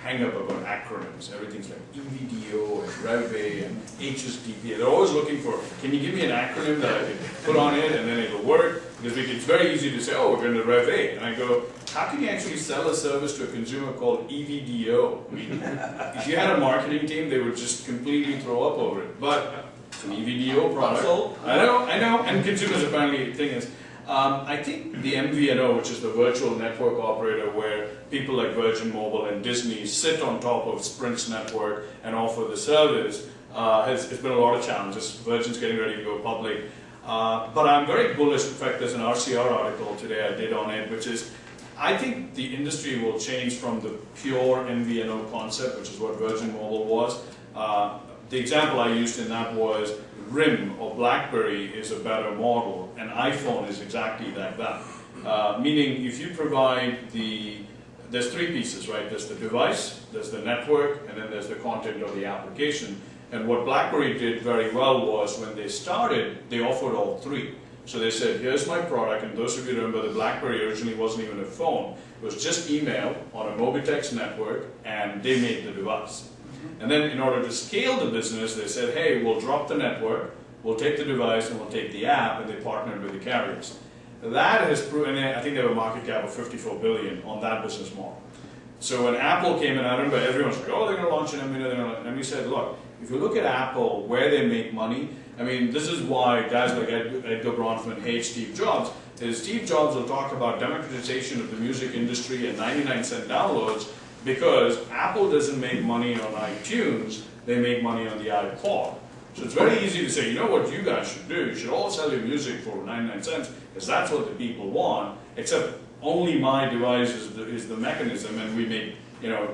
hang up about acronyms. Everything's like EVDO and RevA and HSDP. They're always looking for, can you give me an acronym that I can put on it and then it'll work? Because it's very easy to say, oh, we're going to RevA. And I go, how can you actually sell a service to a consumer called EVDO? I mean, if you had a marketing team, they would just completely throw up over it. But it's an EVDO product. I know, and consumers apparently think it's. I think the MVNO, which is the virtual network operator where people like Virgin Mobile and Disney sit on top of Sprint's network and offer the service, it's been a lot of challenges. Virgin's getting ready to go public. But I'm very bullish. In fact, there's an RCR article today I did on it, which is, I think the industry will change from the pure MVNO concept, which is what Virgin Mobile was. The example I used in that was RIM or BlackBerry is a better model, and iPhone is exactly like that. Meaning, if you provide there's three pieces, right? There's the device, there's the network, and then there's the content of the application. And what BlackBerry did very well was when they started, they offered all three. So they said, here's my product, and those of you remember the BlackBerry originally wasn't even a phone. It was just email on a Mobitex network, and they made the device. And then in order to scale the business, they said, hey, we'll drop the network, we'll take the device, and we'll take the app, and they partnered with the carriers. That has proven, I think they have a market cap of $54 billion on that business model. So when Apple came in, I remember everyone's like, oh, they're going to launch an MVNO, and we said, look, if you look at Apple, where they make money, I mean, this is why guys like Edgar Bronfman hate Steve Jobs, is Steve Jobs will talk about democratization of the music industry and 99-cent downloads, because Apple doesn't make money on iTunes, they make money on the iPod. So it's very easy to say, you know what you guys should do? You should all sell your music for 99 cents, because that's what the people want, except only my device is the mechanism, and we make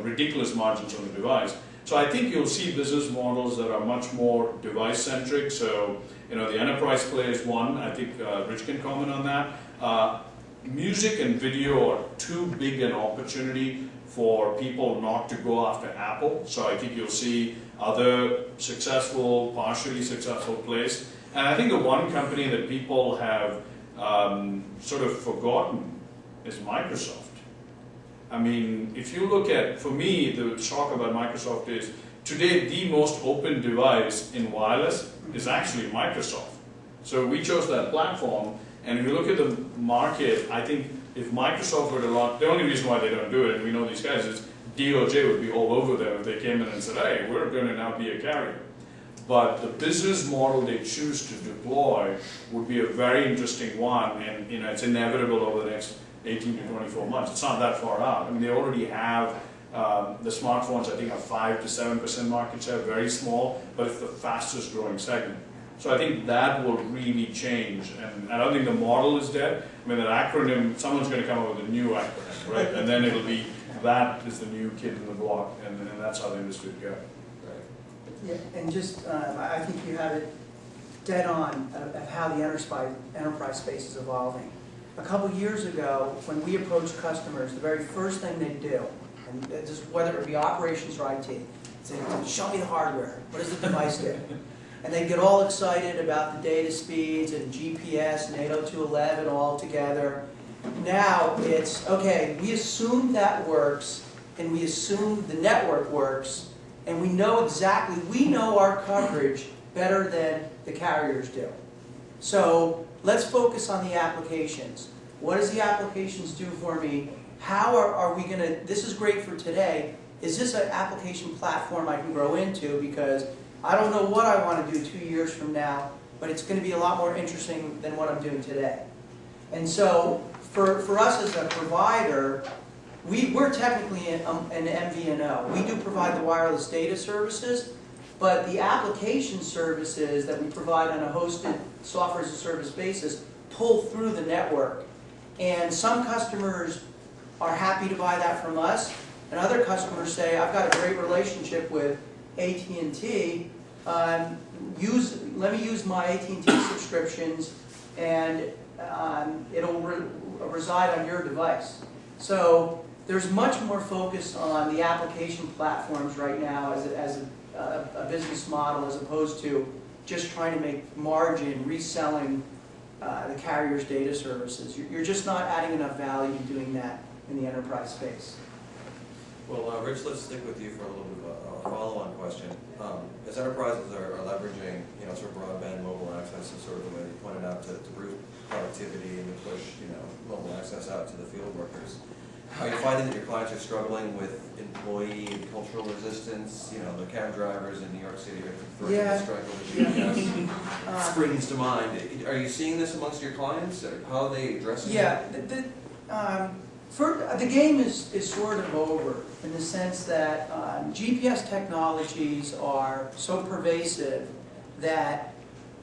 ridiculous margins on the device. So I think you'll see business models that are much more device-centric. So the enterprise play is one. I think Rich can comment on that. Music and video are too big an opportunity for people not to go after Apple. So I think you'll see other successful, partially successful plays. And I think the one company that people have sort of forgotten is Microsoft. I mean, if you look at, for me, the shock about Microsoft is, today the most open device in wireless is actually Microsoft. So we chose that platform, and if you look at the market, I think if Microsoft were to launch, the only reason why they don't do it, and we know these guys, is DOJ would be all over them if they came in and said, hey, we're going to now be a carrier. But the business model they choose to deploy would be a very interesting one, and it's inevitable over the next 18 to 24 months. It's not that far out. I mean, they already have the smartphones, I think, have 5 to 7% market share, very small, but it's the fastest growing segment. So I think that will really change, and I don't think the model is dead. I mean, that acronym, someone's going to come up with a new acronym, right? And then it'll be, that is the new kid in the block, and that's how the industry would go. Right. Yeah, and just, I think you have it dead on of how the enterprise space is evolving. A couple years ago, when we approached customers, the very first thing they do, and just whether it be operations or IT, say, show me the hardware. What does the device do? And they get all excited about the data speeds and GPS and 802.11 all together. Now it's, okay, we assume that works, and we assume the network works, and we know exactly, we know our coverage better than the carriers do. So let's focus on the applications. What does the applications do for me? How are we going to, this is great for today, is this an application platform I can grow into? Because I don't know what I want to do 2 years from now, but it's going to be a lot more interesting than what I'm doing today. And so for us as a provider, we're technically an MVNO. We do provide the wireless data services, but the application services that we provide on a hosted software as a service basis pull through the network. And some customers are happy to buy that from us, and other customers say, I've got a great relationship with AT&T, let me use my AT&T subscriptions, and it'll reside on your device. So there's much more focus on the application platforms right now as a business model, as opposed to just trying to make margin reselling the carrier's data services. You're just not adding enough value to doing that in the enterprise space. Well, Rich, let's stick with you for a little bit of a follow-on question. As enterprises are leveraging, sort of broadband mobile access, as sort of the way you pointed out, to boost productivity and to push, mobile access out to the field workers, are you finding that your clients are struggling with employee and cultural resistance? The cab drivers in New York City are threatening to strike over GPS. Springs to mind. Are you seeing this amongst your clients? How are they addressing it? Yeah, the game is sort of over in the sense that GPS technologies are so pervasive that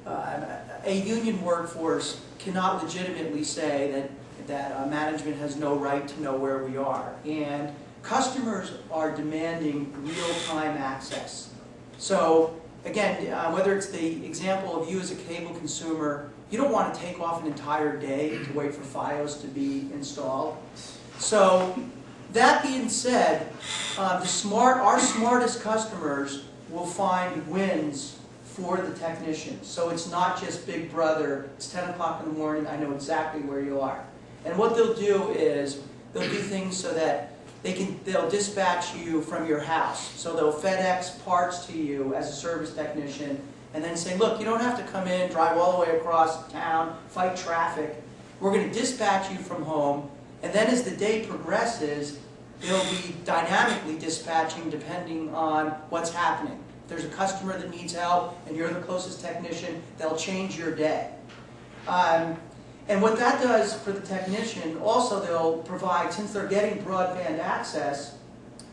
a union workforce cannot legitimately say that management has no right to know where we are. And customers are demanding real-time access. So again, whether it's the example of you as a cable consumer, you don't want to take off an entire day to wait for FiOS to be installed. So that being said, our smartest customers will find wins for the technicians. So it's not just Big Brother, it's 10 o'clock in the morning, I know exactly where you are. And what they'll do is they'll do things so that they'll dispatch you from your house. So they'll FedEx parts to you as a service technician and then say, look, you don't have to come in, drive all the way across town, fight traffic. We're going to dispatch you from home. And then as the day progresses, they'll be dynamically dispatching depending on what's happening. If there's a customer that needs help and you're the closest technician, they'll change your day. And what that does for the technician, also they'll provide, since they're getting broadband access,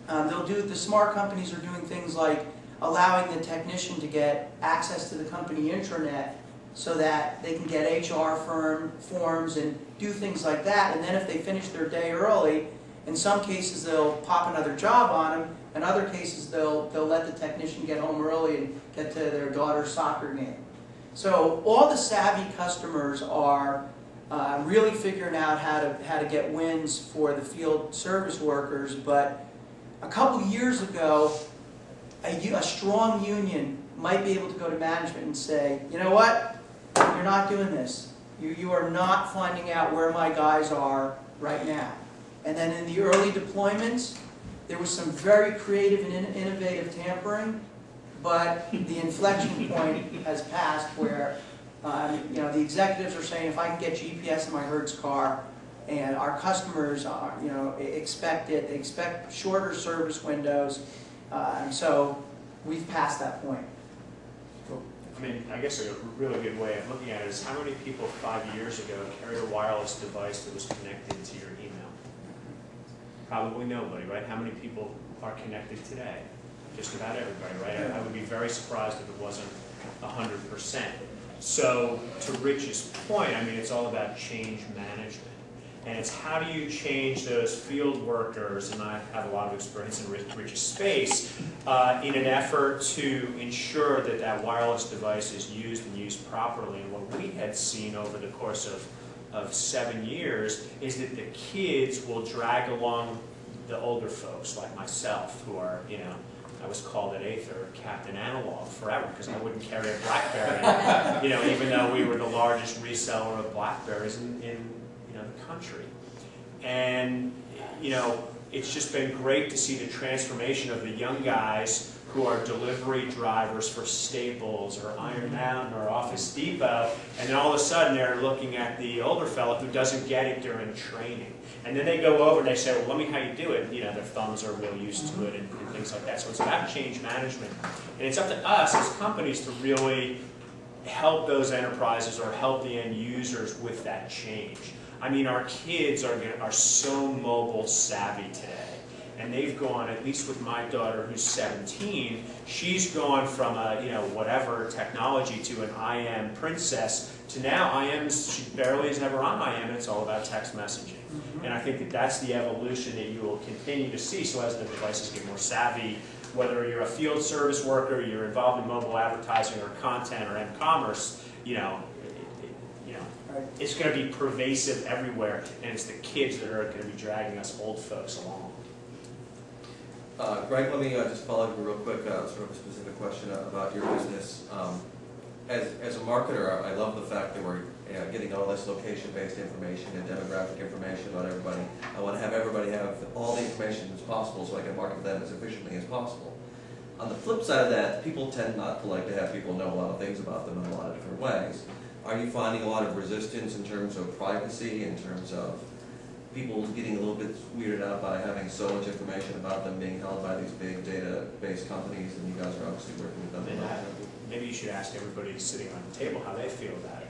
the smart companies are doing things like allowing the technician to get access to the company intranet so that they can get HR forms and do things like that. And then if they finish their day early, in some cases they'll pop another job on them. In other cases they'll let the technician get home early and get to their daughter's soccer game. So all the savvy customers are really figuring out how to get wins for the field service workers. But a couple years ago, a strong union might be able to go to management and say, you know what? You're not doing this. You are not finding out where my guys are right now. And then in the early deployments, there was some very creative and innovative tampering, but the inflection point has passed where the executives are saying, if I can get GPS in my Hertz car, and our customers are, expect it. They expect shorter service windows. So we've passed that point. I mean, I guess a really good way of looking at it is how many people 5 years ago carried a wireless device that was connected to your email? Probably nobody, right? How many people are connected today? Just about everybody, right? I would be very surprised if it wasn't 100%. So to Rich's point, I mean, it's all about change management. And it's how do you change those field workers, and I have a lot of experience in Rich's space, in an effort to ensure that that wireless device is used and used properly. And what we had seen over the course of 7 years is that the kids will drag along the older folks like myself who are, I was called at Aether Captain Analog forever because I wouldn't carry a BlackBerry, even though we were the largest reseller of BlackBerries in the country. And, it's just been great to see the transformation of the young guys who are delivery drivers for Staples or Iron Mountain or Office Depot, and then all of a sudden they're looking at the older fellow who doesn't get it during training. And then they go over and they say, well, let me how you do it. Their thumbs are real used to it and things like that. So it's about change management. And it's up to us as companies to really help those enterprises or help the end users with that change. I mean, our kids are so mobile savvy today. And they've gone, at least with my daughter who's 17, she's gone from a, whatever technology to an IM princess to now IM, she barely is ever on IM, and it's all about text messaging. And I think that that's the evolution that you will continue to see. So as the devices get more savvy, whether you're a field service worker, you're involved in mobile advertising or content or m-commerce, Right. it's going to be pervasive everywhere, and it's the kids that are going to be dragging us old folks along. Gregg, let me just follow up real quick, sort of a specific question about your business. As a marketer, I love the fact that we're getting all this location-based information and demographic information about everybody. I want to have everybody have all the information as possible so I can market them as efficiently as possible. On the flip side of that, people tend not to like to have people know a lot of things about them in a lot of different ways. Are you finding a lot of resistance in terms of privacy, in terms of people getting a little bit weirded out by having so much information about them being held by these big database companies, and you guys are obviously working with them? Maybe you should ask everybody sitting on the table how they feel about it.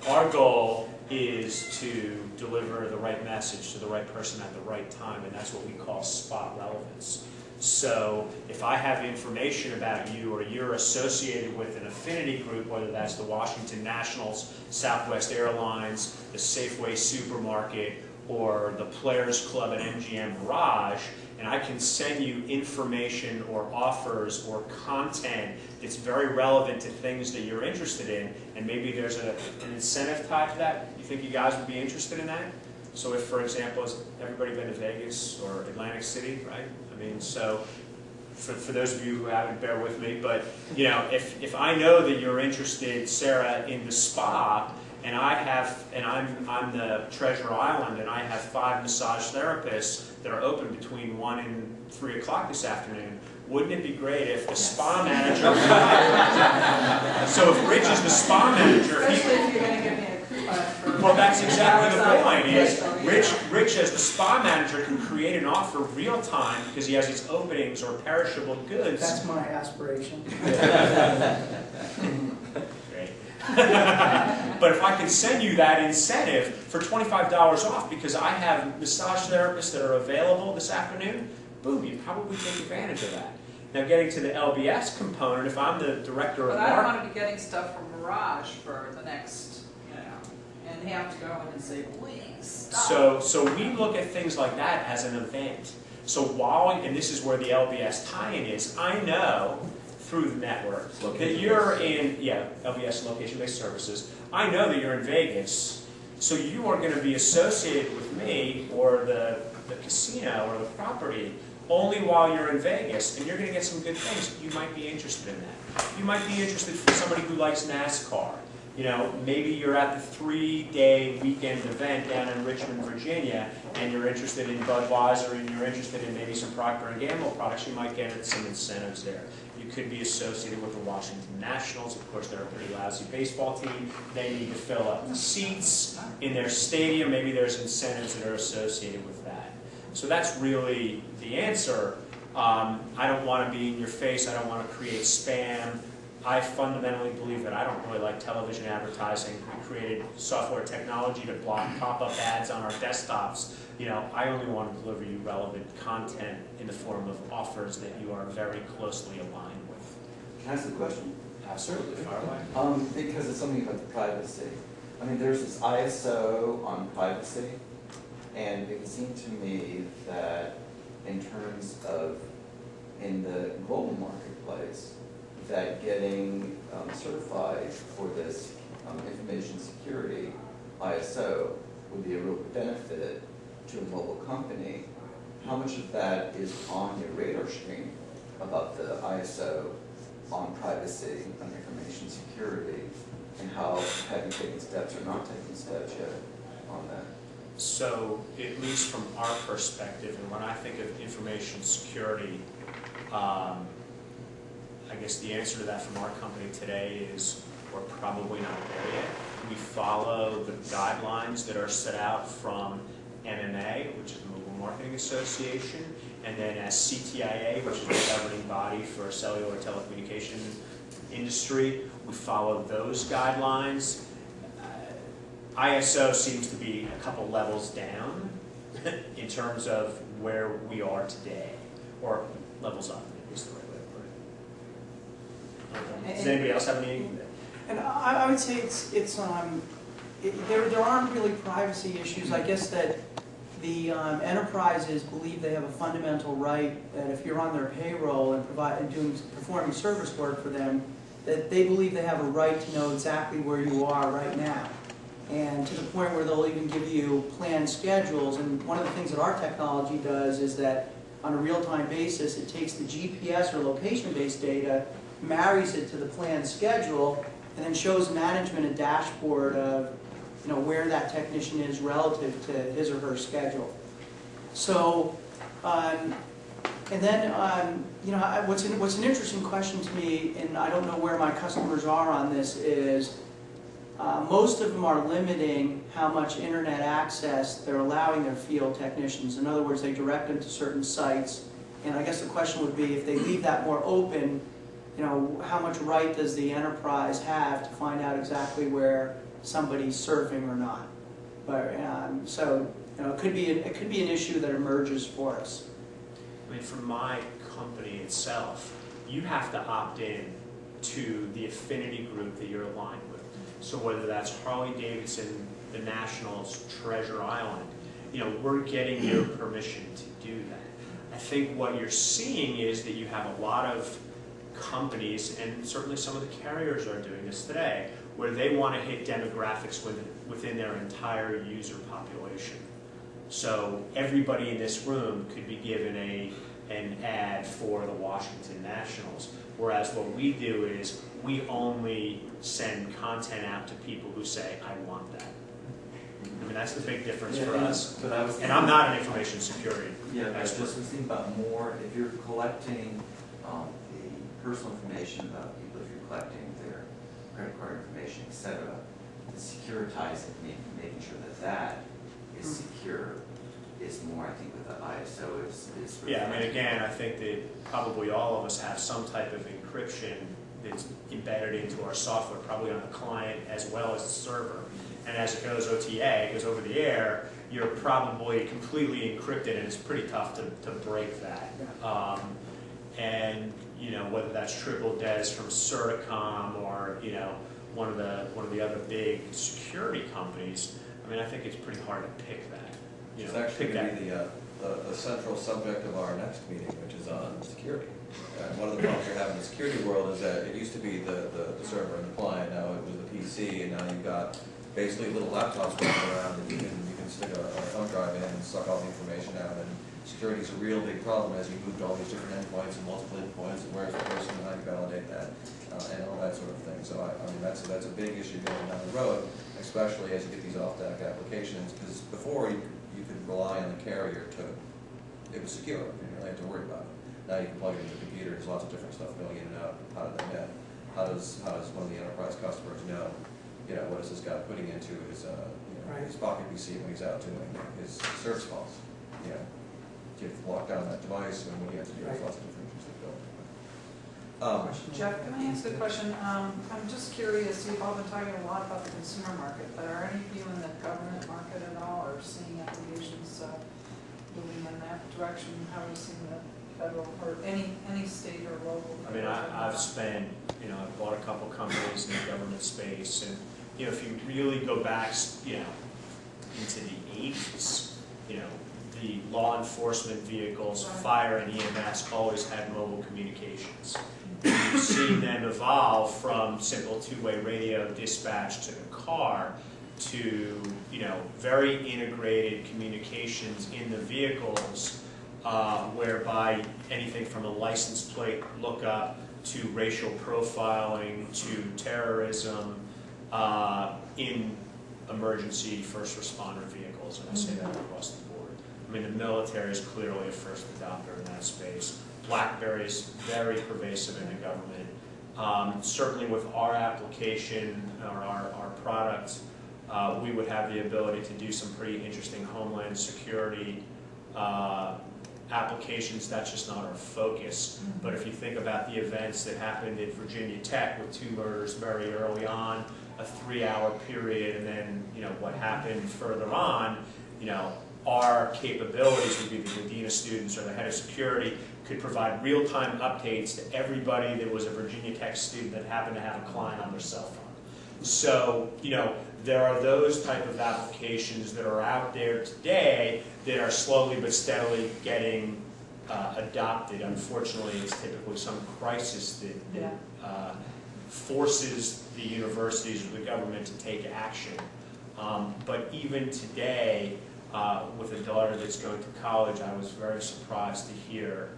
Our goal is to deliver the right message to the right person at the right time, and that's what we call spot relevance. So if I have information about you, or you're associated with an affinity group, whether that's the Washington Nationals, Southwest Airlines, the Safeway Supermarket, or the Players Club at MGM Mirage, and I can send you information or offers or content that's very relevant to things that you're interested in, and maybe there's an incentive tied to that, you think you guys would be interested in that? So if, for example, has everybody been to Vegas or Atlantic City, right? I mean, so for those of you who haven't, bear with me, but if I know that you're interested, Sarah, in the spa, and I'm the Treasure Island, and I have 5 massage therapists that are open between 1 and 3 o'clock this afternoon, wouldn't it be great if the spa manager, so if Rich is the spa manager, especially if you're going to give me a coupon for... Well, that's exactly the point, is Rich as the spa manager can create an offer real time because he has these openings or perishable goods. That's my aspiration. Great. But if I can send you that incentive for $25 off because I have massage therapists that are available this afternoon, boom, you probably take advantage of that. Now getting to the LBS component, if I'm the director of But I don't marketing... want to be getting stuff from Mirage for the next, and have to go in and say, please stop. So we look at things like that as an event. So while, and this is where the LBS tie-in is, I know through the network that you're in, LBS, location-based services, I know that you're in Vegas, so you are going to be associated with me or the casino or the property only while you're in Vegas, and you're going to get some good things. You might be interested in that. You might be interested for somebody who likes NASCAR. Maybe you're at the 3-day weekend event down in Richmond, Virginia, and you're interested in Budweiser, and you're interested in maybe some Procter & Gamble products. You might get some incentives there. You could be associated with the Washington Nationals. Of course, they're a pretty lousy baseball team. They need to fill up the seats in their stadium. Maybe there's incentives that are associated with that. So that's really the answer. I don't want to be in your face. I don't want to create spam. I fundamentally believe that I don't really like television advertising. We created software technology to block pop-up ads on our desktops. I only want to deliver you relevant content in the form of offers that you are very closely aligned with. Can I ask a question? Absolutely, fire away. Because it's something about the privacy. I mean, there's this ISO on privacy, and it seemed to me that in terms of in the global marketplace, that getting certified for this information security ISO would be a real benefit to a mobile company. How much of that is on your radar screen about the ISO on privacy and information security, and how have you taken steps or not taken steps yet on that? So, at least from our perspective, and when I think of information security, I guess the answer to that from our company today is we're probably not there yet. We follow the guidelines that are set out from MMA, which is the Mobile Marketing Association, and then as CTIA, which is the governing body for cellular telecommunication industry, we follow those guidelines. ISO seems to be a couple levels down in terms of where we are today, or levels up, is the right way to put it. Does anybody else have any? And I would say there aren't really privacy issues. I guess that the enterprises believe they have a fundamental right that if you're on their payroll and performing service work for them, that they believe they have a right to know exactly where you are right now. and to the point where they'll even give you planned schedules. And one of the things that our technology does is that on a real-time basis, it takes the GPS or location-based data, marries it to the planned schedule, and then shows management a dashboard of where that technician is relative to his or her schedule. So, and then what's an interesting question to me, and I don't know where my customers are on this, is most of them are limiting how much internet access they're allowing their field technicians. In other words, they direct them to certain sites. And I guess the question would be, if they leave that more open, how much right does the enterprise have to find out exactly where somebody's surfing or not? But so it could be an issue that emerges for us. I mean, for my company itself, you have to opt in to the affinity group that you're aligned with. So whether that's Harley-Davidson, the Nationals, Treasure Island, we're getting your permission to do that. I think what you're seeing is that you have a lot of companies, and certainly some of the carriers are doing this today, where they want to hit demographics within their entire user population. So everybody in this room could be given an ad for the Washington Nationals, whereas what we do is we only send content out to people who say, I want that. I mean, that's the big difference for us. But and I'm not an information security I expert. just was thinking about more, if you're collecting the personal information about people, if you're collecting their credit card information, et cetera, the securitizing, making sure that that is secure is more, I think, with the ISO is Yeah, I mean, again, I think that probably all of us have some type of encryption that's embedded into our software, probably on the client as well as the server. And as it goes OTA, it goes over the air, you're probably completely encrypted, and it's pretty tough to break that. And whether that's triple des from Certicom or one of the other big security companies, I mean, I think it's pretty hard to pick that. It's actually going to be the central subject of our next meeting, which is on security. And one of the problems you're having in the security world is that it used to be the server and the client, now it was the PC, and now you've got basically little laptops running around that you can stick a thumb drive in and suck all the information out. And security is a real big problem as you move to all these different endpoints and multiple endpoints, and where's the person and how you validate that, and all that sort of thing. So I mean, that's a big issue going down the road, especially as you get these off-deck applications, because before you could rely on the carrier it was secure, you didn't really have to worry about it. Now you can plug it into the computer, there's lots of different stuff going in and out. How do they know? How does one of the enterprise customers know, what is this guy putting into his his pocket PC when he's out doing his service calls? Do you have to lock down that device, and what do you have to do? There's lots of different issues that go into it. Jeff, can I ask a question? I'm just curious, you've all been talking a lot about the consumer market, but are any of you in the government market at all, or seeing applications moving in that direction? How are you seeing the federal, or any state or local? I mean, I've spent, I've bought a couple companies in the government space, and, if you really go back, into the 80s, the law enforcement vehicles, fire and EMS always had mobile communications. You've seen them evolve from simple two-way radio dispatch to the car to, very integrated communications in the vehicles, whereby anything from a license plate lookup to racial profiling to terrorism in emergency first responder vehicles, and I say that across the board. I mean, the military is clearly a first adopter in that space. BlackBerry is very pervasive in the government. Certainly with our application or our product, we would have the ability to do some pretty interesting homeland security applications. That's just not our focus. But if you think about the events that happened at Virginia Tech with 2 murders very early on, a 3-hour period, and then what happened further on, our capabilities would be the Medina students or the head of security could provide real-time updates to everybody that was a Virginia Tech student that happened to have a client on their cell phone. So, there are those type of applications that are out there today that are slowly but steadily getting adopted. Unfortunately, it's typically some crisis that forces the universities or the government to take action. But even today, with a daughter that's going to college, I was very surprised to hear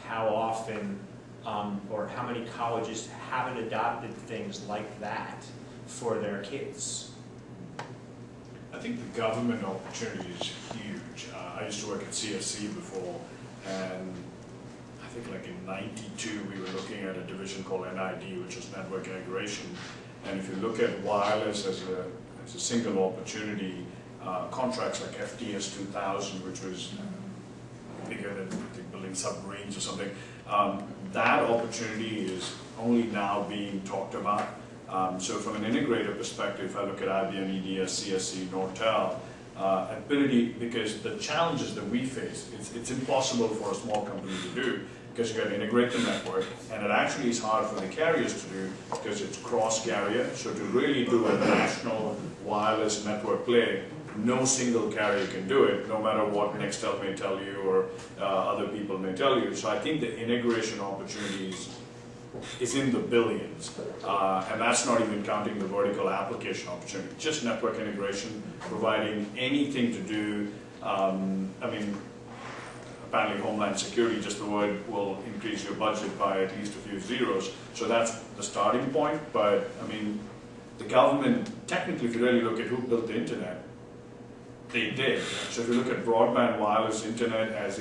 how often or how many colleges haven't adopted things like that for their kids. I think the government opportunity is huge. I used to work at CFC before, and I think like in '92 we were looking at a division called NID, which was network integration. And if you look at wireless as a single opportunity, contracts like FTS 2000, which was bigger than I think building submarines or something, that opportunity is only now being talked about. So from an integrator perspective, if I look at IBM, EDS, CSC, Nortel, ability, because the challenges that we face, it's impossible for a small company to do, because you've got to integrate the network, and it actually is hard for the carriers to do because it's cross-carrier. So to really do a national wireless network play, no single carrier can do it, no matter what Nextel may tell you or other people may tell you. So I think the integration opportunities is in the billions, and that's not even counting the vertical application opportunity. Just network integration, providing anything to do, I mean, apparently Homeland Security, just the word, will increase your budget by at least a few zeros. So that's the starting point. But I mean, the government, technically, if you really look at who built the internet, they did. So if you look at broadband wireless internet as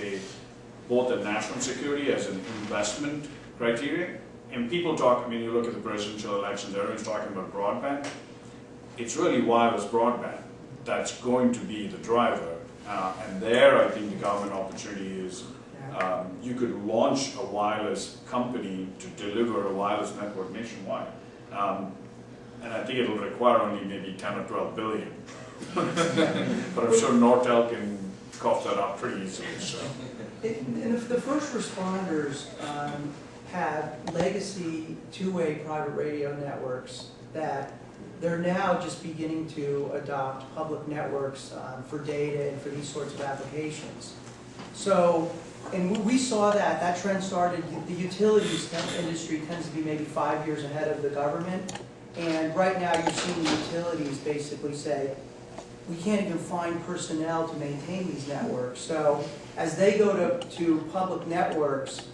both a national security, as an investment criteria, and people talk, I mean, you look at the presidential elections, everyone's talking about broadband. It's really wireless broadband that's going to be the driver. And there, I think the government opportunity is you could launch a wireless company to deliver a wireless network nationwide. And I think it'll require only maybe 10 or 12 billion. But I'm sure Nortel can cough that up pretty easily. So. And the first responders have legacy two-way private radio networks that they're now just beginning to adopt public networks for data and for these sorts of applications. So, and we saw that trend started, the utilities industry tends to be maybe 5 years ahead of the government. And right now you're seeing utilities basically say, we can't even find personnel to maintain these networks. So as they go to public networks,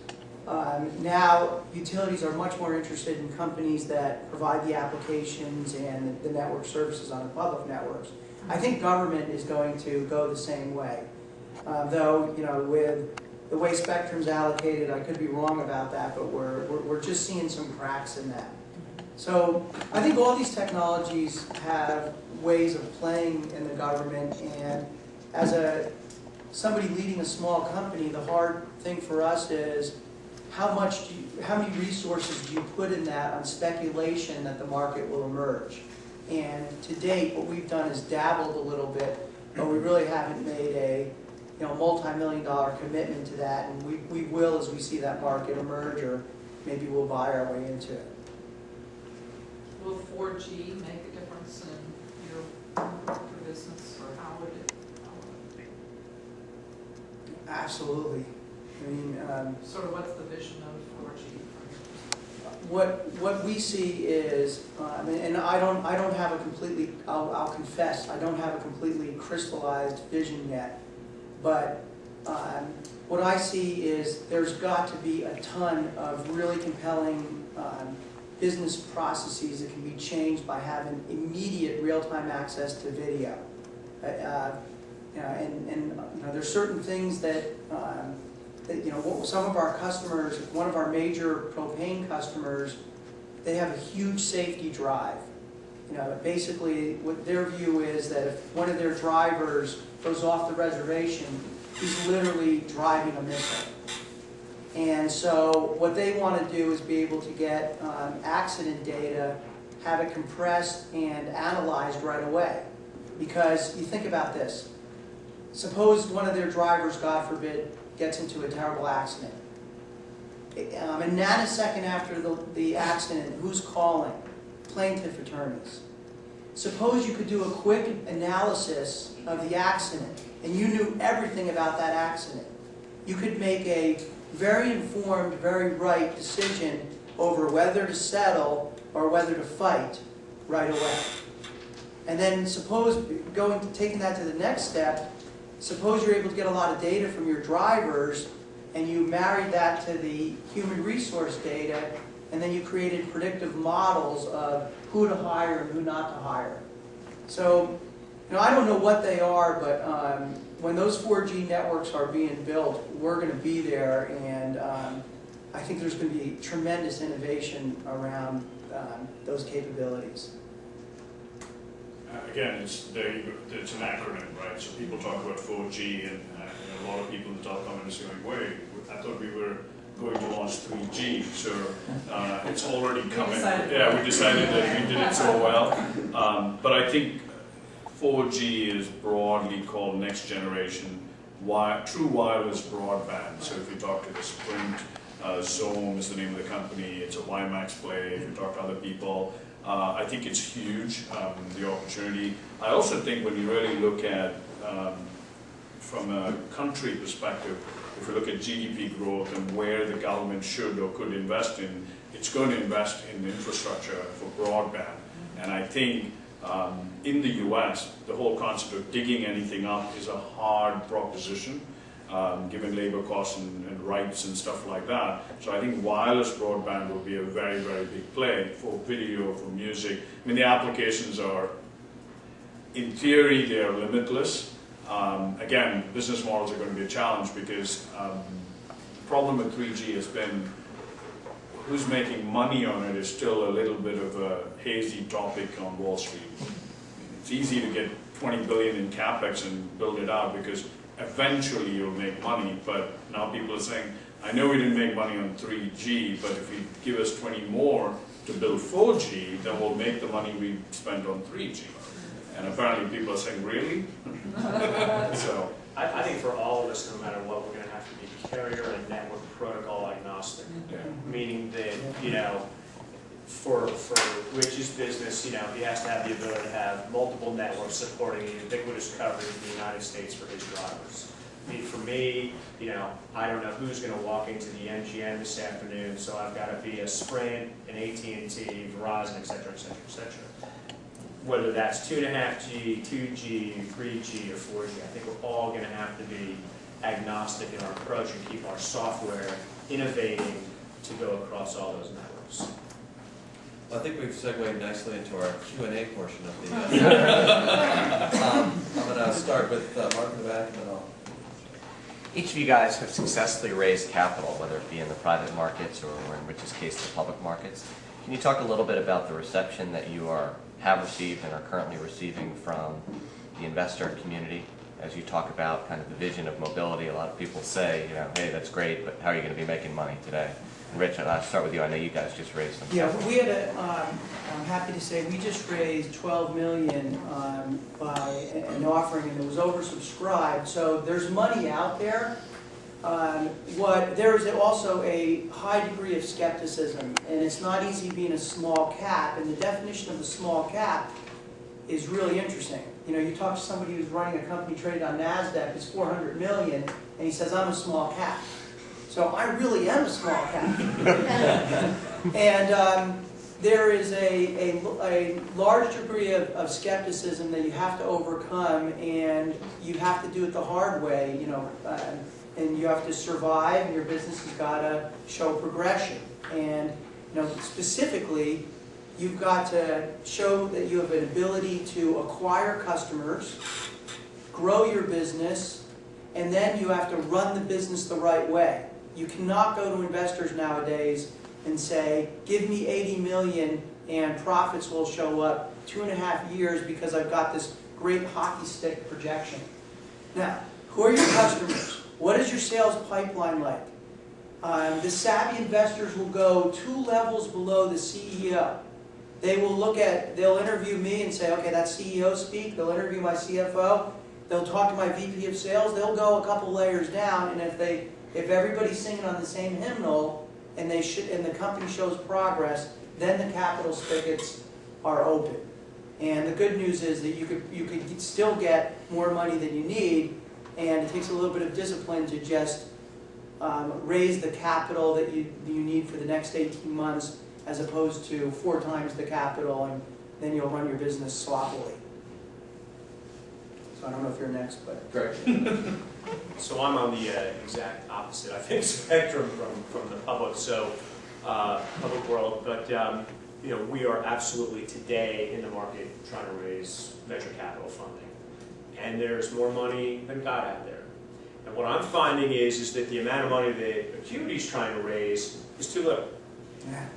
now utilities are much more interested in companies that provide the applications and the network services on the public networks. I think government is going to go the same way. Though, you know, with the way spectrum's allocated, I could be wrong about that, but we're just seeing some cracks in that. So I think all these technologies have ways of playing in the government, and as somebody leading a small company, the hard thing for us is how many resources do you put in that on speculation that the market will emerge? And to date, what we've done is dabbled a little bit, but we really haven't made a multi-million-dollar commitment to that, and we will as we see that market emerge, or maybe we'll buy our way into it. Will 4G make a difference in your business, or how would it? Absolutely. I mean, sort of what's the vision of 4G? what we see is, and I don't have a completely, I'll confess, I don't have a completely crystallized vision yet, but what I see is there's got to be a ton of really compelling business processes that can be changed by having immediate real-time access to video. There's certain things that some of our customers, one of our major propane customers, they have a huge safety drive. Basically what their view is that if one of their drivers goes off the reservation, he's literally driving a missile. And so what they want to do is be able to get accident data, have it compressed and analyzed right away. Because you think about this. Suppose one of their drivers, God forbid, gets into a terrible accident. A nanosecond after the accident, who's calling? Plaintiff attorneys. Suppose you could do a quick analysis of the accident and you knew everything about that accident. You could make a very informed, very right decision over whether to settle or whether to fight right away. And then taking that to the next step, suppose you're able to get a lot of data from your drivers, and you married that to the human resource data, and then you created predictive models of who to hire and who not to hire. So, I don't know what they are, but when those 4G networks are being built, we're going to be there, and I think there's going to be tremendous innovation around those capabilities. Again, it's an acronym, right? So people talk about 4G, and a lot of people in the telecom industry are like, wait, I thought we were going to launch 3G, so it's already coming. Yeah, we decided that we did it so well. But I think 4G is broadly called next generation true wireless broadband. So if you talk to the Sprint, Zoom is the name of the company, it's a WiMAX play. If you talk to other people, I think it's huge, the opportunity. I also think when you really look at, from a country perspective, if you look at GDP growth and where the government should or could invest in, it's going to invest in infrastructure for broadband. And I think in the US, the whole concept of digging anything up is a hard proposition, given labor costs and rights and stuff like that. So I think wireless broadband will be a very, very big play for video, for music. I mean, the applications are, in theory, they are limitless. Again, business models are going to be a challenge because the problem with 3G has been who's making money on it is still a little bit of a hazy topic on Wall Street. It's easy to get 20 billion in capex and build it out because eventually you'll make money, but now people are saying, I know we didn't make money on 3G, but if you give us 20 more to build 4G, then we'll make the money we spent on 3G. And apparently people are saying, really? So I think for all of us, no matter what, we're going to have to be carrier and network protocol agnostic. yeah. Meaning that, for Rich's business, he has to have the ability to have multiple networks supporting ubiquitous coverage in the United States for his drivers. For me, I don't know who's going to walk into the MGM this afternoon, so I've got to be a Sprint, an AT&T, Verizon, et cetera, et cetera, et cetera. Whether that's 2.5G, 2G, 3G, or 4G, I think we're all going to have to be agnostic in our approach and keep our software innovating to go across all those networks. Well, I think we've segued nicely into our Q&A portion of the I'm going to start with Mark in the back, and then I'll... Each of you guys have successfully raised capital, whether it be in the private markets or in Rich's case, the public markets. Can you talk a little bit about the reception that you have received and are currently receiving from the investor community as you talk about kind of the vision of mobility? A lot of people say, hey, that's great, but how are you going to be making money today? And Rich, I'll start with you. I know you guys just raised some. Yeah, we had I'm happy to say we just raised $12 million by an offering, and it was oversubscribed. So there's money out there. There is also a high degree of skepticism, and it's not easy being a small cap. And the definition of a small cap is really interesting. You talk to somebody who's running a company traded on NASDAQ, it's 400 million, and he says, I'm a small cap. So I really am a small cap. And there is a large degree of skepticism that you have to overcome, and you have to do it the hard way, and you have to survive, and your business has got to show progression. And specifically, you've got to show that you have an ability to acquire customers, grow your business, and then you have to run the business the right way. You cannot go to investors nowadays and say, give me 80 million and profits will show up 2.5 years because I've got this great hockey stick projection. Now, who are your customers? What is your sales pipeline like? The savvy investors will go 2 levels below the CEO. They'll interview me and say, okay, that's CEO speak. They'll interview my CFO. They'll talk to my VP of sales. They'll go a couple layers down, and if everybody's singing on the same hymnal and the company shows progress, then the capital spigots are open. And the good news is that you could still get more money than you need, and it takes a little bit of discipline to just raise the capital that you need for the next 18 months, as opposed to 4 times the capital, and then you'll run your business sloppily. I don't know if you're next, but. Correct. So I'm on the exact opposite, I think, spectrum from the public, so public world. But you know, we are absolutely today in the market trying to raise venture capital funding, and there's more money than God out there. And what I'm finding is that the amount of money that Acuity is trying to raise is too little,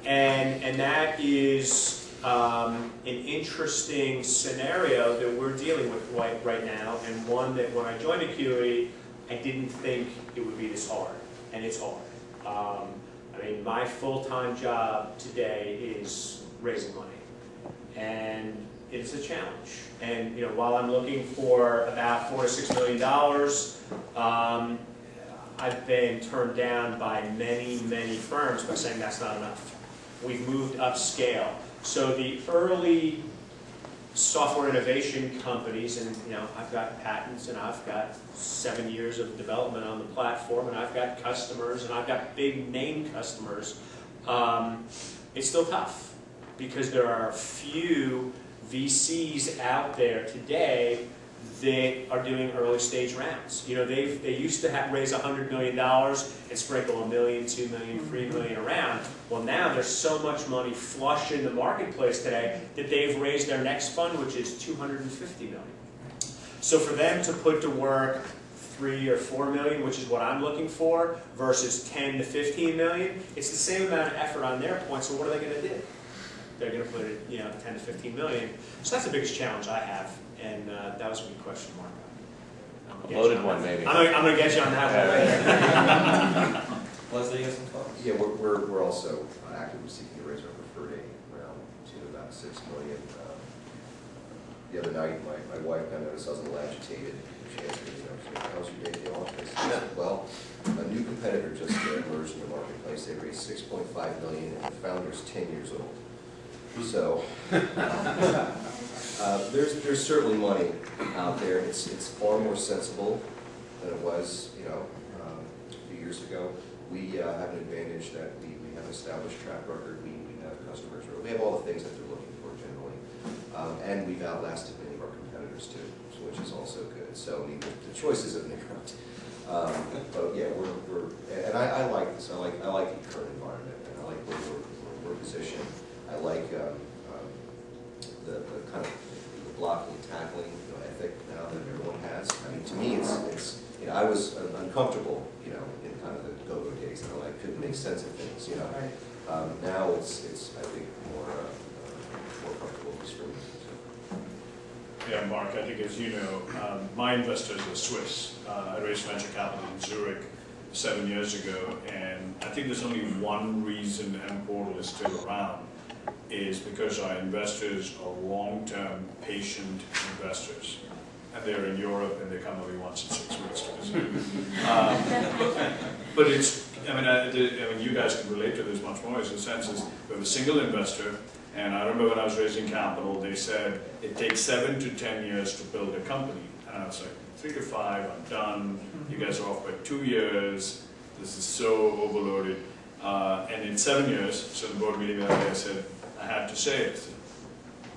and that is an interesting scenario that we're dealing with right now, and one that when I joined Acuity, I didn't think it would be this hard, and it's hard. I mean, my full-time job today is raising money, and it's a challenge. And you know, while I'm looking for about $4 to $6 million, I've been turned down by many firms by saying that's not enough. We've moved upscale. So the early software innovation companies, and you know, I've got patents, and I've got 7 years of development on the platform, and I've got customers, and I've got big name customers. It's still tough because there are a few VCs out there today that are doing early stage rounds. You know, they used to raise $100 million and sprinkle $1 million, $2 million, $3 million around. Well, now there's so much money flush in the marketplace today that they've raised their next fund, which is $250 million. So for them to put to work $3 or $4 million, which is what I'm looking for, versus 10 to 15 million, it's the same amount of effort on their point. So what are they going to do? They're going to put it, you know, 10 to 15 million. So that's the biggest challenge I have, and that was a good question mark. A loaded one, maybe. I'm going to get you on that one later. Leslie, you have some thoughts? Yeah, we're also actively seeking to raise our preferred A round to about $6 million. The other night, my wife kind of noticed I was a little agitated. She asked me, you know, how's your day at the office? I said, well, a new competitor just emerged in the marketplace. They raised $6.5 million, and the founder's 10 years old. So there's certainly money out there. It's far more sensible than it was, you know, a few years ago. We have an advantage that we have an established track record. We have customers. We have all the things that they're looking for generally, and we've outlasted many of our competitors too, which is also good. So I mean, the choices have narrowed. But yeah, and I like this. I like the current environment, and I like where we're positioned. I like the kind of the blocking and tackling, you know, ethic now that everyone has. I mean, to me, it's you know, I was uncomfortable, you know, in kind of the go-go days, and I couldn't make sense of things, you know. Now it's I think more comfortable just for me. So. Yeah, Mark, I think as you know, my investors are Swiss. I raised venture capital in Zurich 7 years ago, and I think there's only one reason M-Portal is still around, is because our investors are long-term, patient investors. And they're in Europe, and they come only once in 6 weeks to visit. But it's, I mean, you guys can relate to this much more, in the sense is we have a single investor, and I remember when I was raising capital, they said it takes 7 to 10 years to build a company. And I was like, 3 to 5, I'm done. You guys are off by 2 years. This is so overloaded. And in 7 years, so the board meeting that day, I said, I had to say it.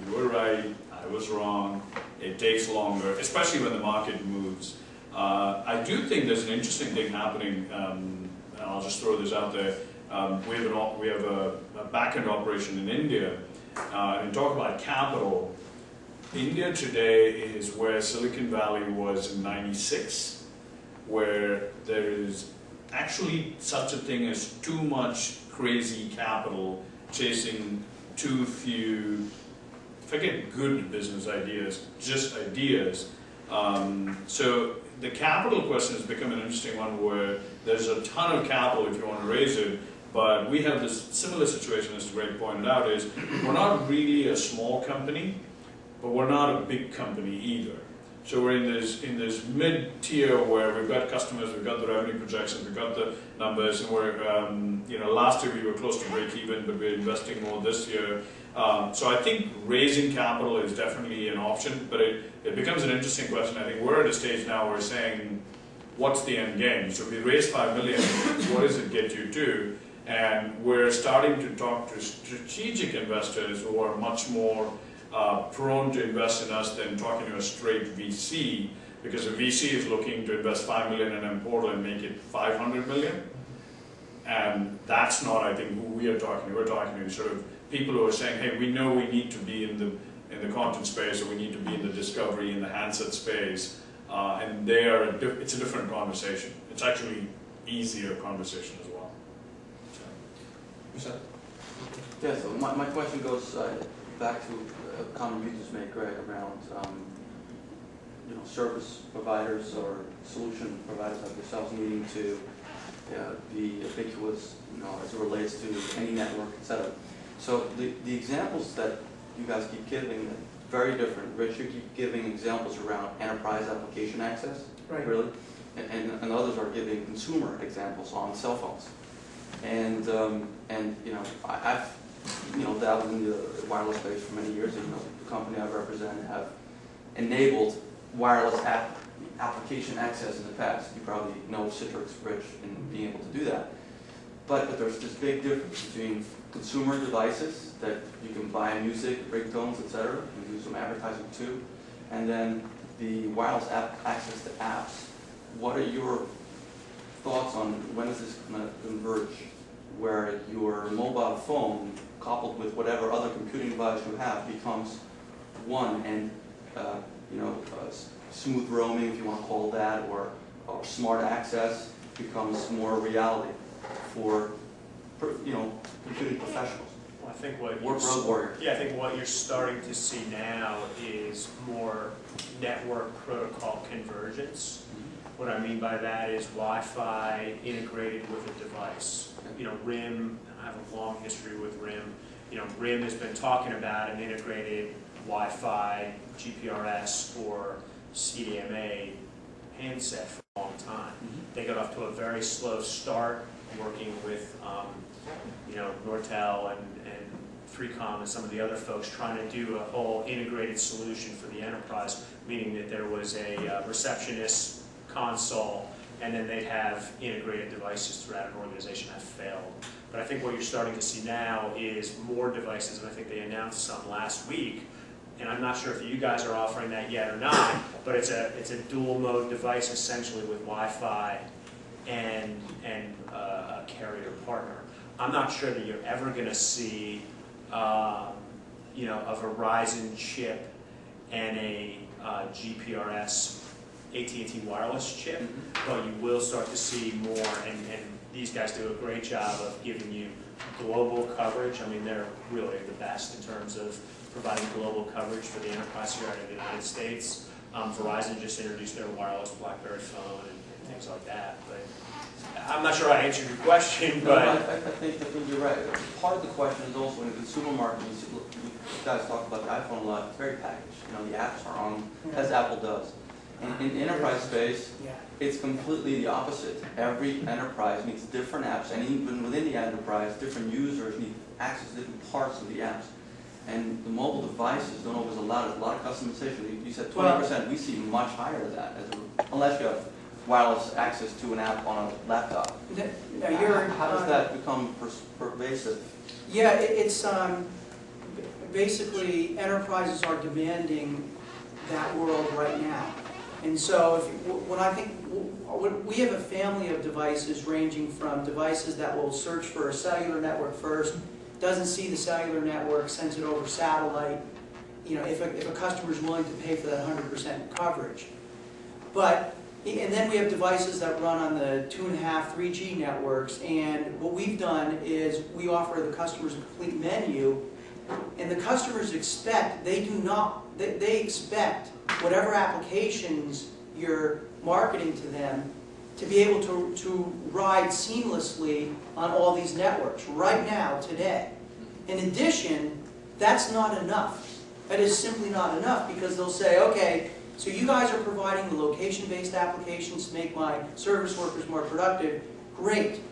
You were right, I was wrong. It takes longer, especially when the market moves. I do think there's an interesting thing happening, and I'll just throw this out there. We have a back-end operation in India, and talk about capital. India today is where Silicon Valley was in '96, where there is actually such a thing as too much crazy capital chasing too few, forget good business ideas, just ideas. So the capital question has become an interesting one where there's a ton of capital if you want to raise it, but we have this similar situation, as Gregg pointed out, is we're not really a small company, but we're not a big company either. So we're in this mid-tier where we've got customers, we've got the revenue projections, we've got the numbers, and we're, you know, last year we were close to break even, but we're investing more this year. So I think raising capital is definitely an option, but it becomes an interesting question. I think we're at a stage now where we're saying, what's the end game? So we raised $5 million, what does it get you to? And we're starting to talk to strategic investors who are much more prone to invest in us than talking to a straight VC. Because a VC is looking to invest 5 million in a portal and make it 500 million. And that's not, I think, who we are talking to. We're talking to sort of people who are saying, hey, we know we need to be in the content space, or we need to be in the discovery, in the handset space. And it's a different conversation. It's actually easier conversation as well. Yeah, so my question goes back to a comment you just made, Greg, around service providers or solution providers like yourselves needing to be ubiquitous, as it relates to any network, etc. So the examples that you guys keep giving are very different. Rich, you keep giving examples around enterprise application access, Right. really, and others are giving consumer examples on cell phones. And I've dabbled in the wireless space for many years. And, the company I represent have enabled wireless application access in the past. You probably know Citrix, Rich, in being able to do that. But there's this big difference between consumer devices that you can buy music, ringtones, etc., and do some advertising too, and then the wireless access to apps. What are your thoughts on when is this going to converge, where your mobile phone coupled with whatever other computing device you have becomes one, and smooth roaming, if you want to call that, or smart access becomes more reality for computing professionals? Well, I think Road warrior. I think what you're starting to see now is more network protocol convergence. What I mean by that is Wi-Fi integrated with a device. RIM, I have a long history with RIM. RIM has been talking about an integrated Wi-Fi, GPRS, or CDMA handset for a long time. They got off to a very slow start working with Nortel and 3Com and some of the other folks trying to do a whole integrated solution for the enterprise, meaning that there was a receptionist console and then they'd have integrated devices throughout an organization. That failed. But I think what you're starting to see now is more devices, and I think they announced some last week, and I'm not sure if you guys are offering that yet or not, but it's a dual mode device essentially with Wi-Fi and a carrier partner. I'm not sure that you're ever going to see a Verizon chip and a GPRS AT&T wireless chip, but you will start to see more, and these guys do a great job of giving you global coverage. I mean, they're really the best in terms of providing global coverage for the enterprise here in the United States. Verizon just introduced their wireless BlackBerry phone and things like that. But I'm not sure I answered your question, but I think you're right. Part of the question is also in the consumer market. You guys talk about the iPhone a lot. It's very packaged. The apps are on, as Apple does. In the enterprise space, it's completely the opposite. Every enterprise needs different apps, and even within the enterprise, different users need access to different parts of the apps. And the mobile devices don't always allow it. A lot of customization. You said 20%. We see much higher than that, unless you have wireless access to an app on a laptop. How does that become pervasive? Yeah, it's basically enterprises are demanding that world right now. And so when I think, we have a family of devices ranging from devices that will search for a cellular network first, doesn't see the cellular network, sends it over satellite, if a customer is willing to pay for that 100% coverage. And then we have devices that run on the 2.5, 3G networks, and what we've done is we offer the customers a complete menu, and the customers expect, they expect whatever applications you're marketing to them to be able to ride seamlessly on all these networks right now, today. In addition, that's not enough. That is simply not enough, because they'll say, okay, so you guys are providing the location-based applications to make my service workers more productive. Great.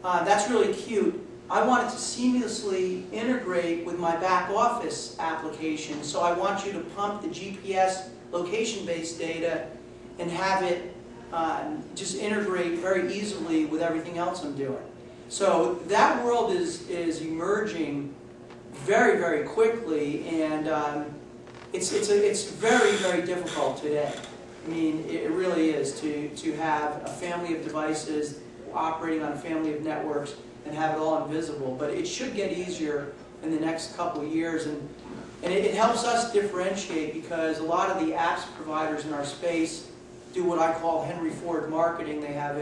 That's really cute. I want it to seamlessly integrate with my back office application, so I want you to pump the GPS location-based data and have it just integrate very easily with everything else I'm doing. So that world is emerging very, very quickly, and it's very, very difficult today. I mean, it really is to have a family of devices operating on a family of networks and have it all invisible. But it should get easier in the next couple of years, and it helps us differentiate, because a lot of the apps providers in our space do what I call Henry Ford marketing. They have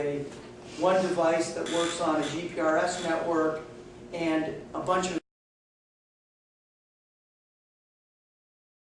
one device that works on a GPRS network and a bunch of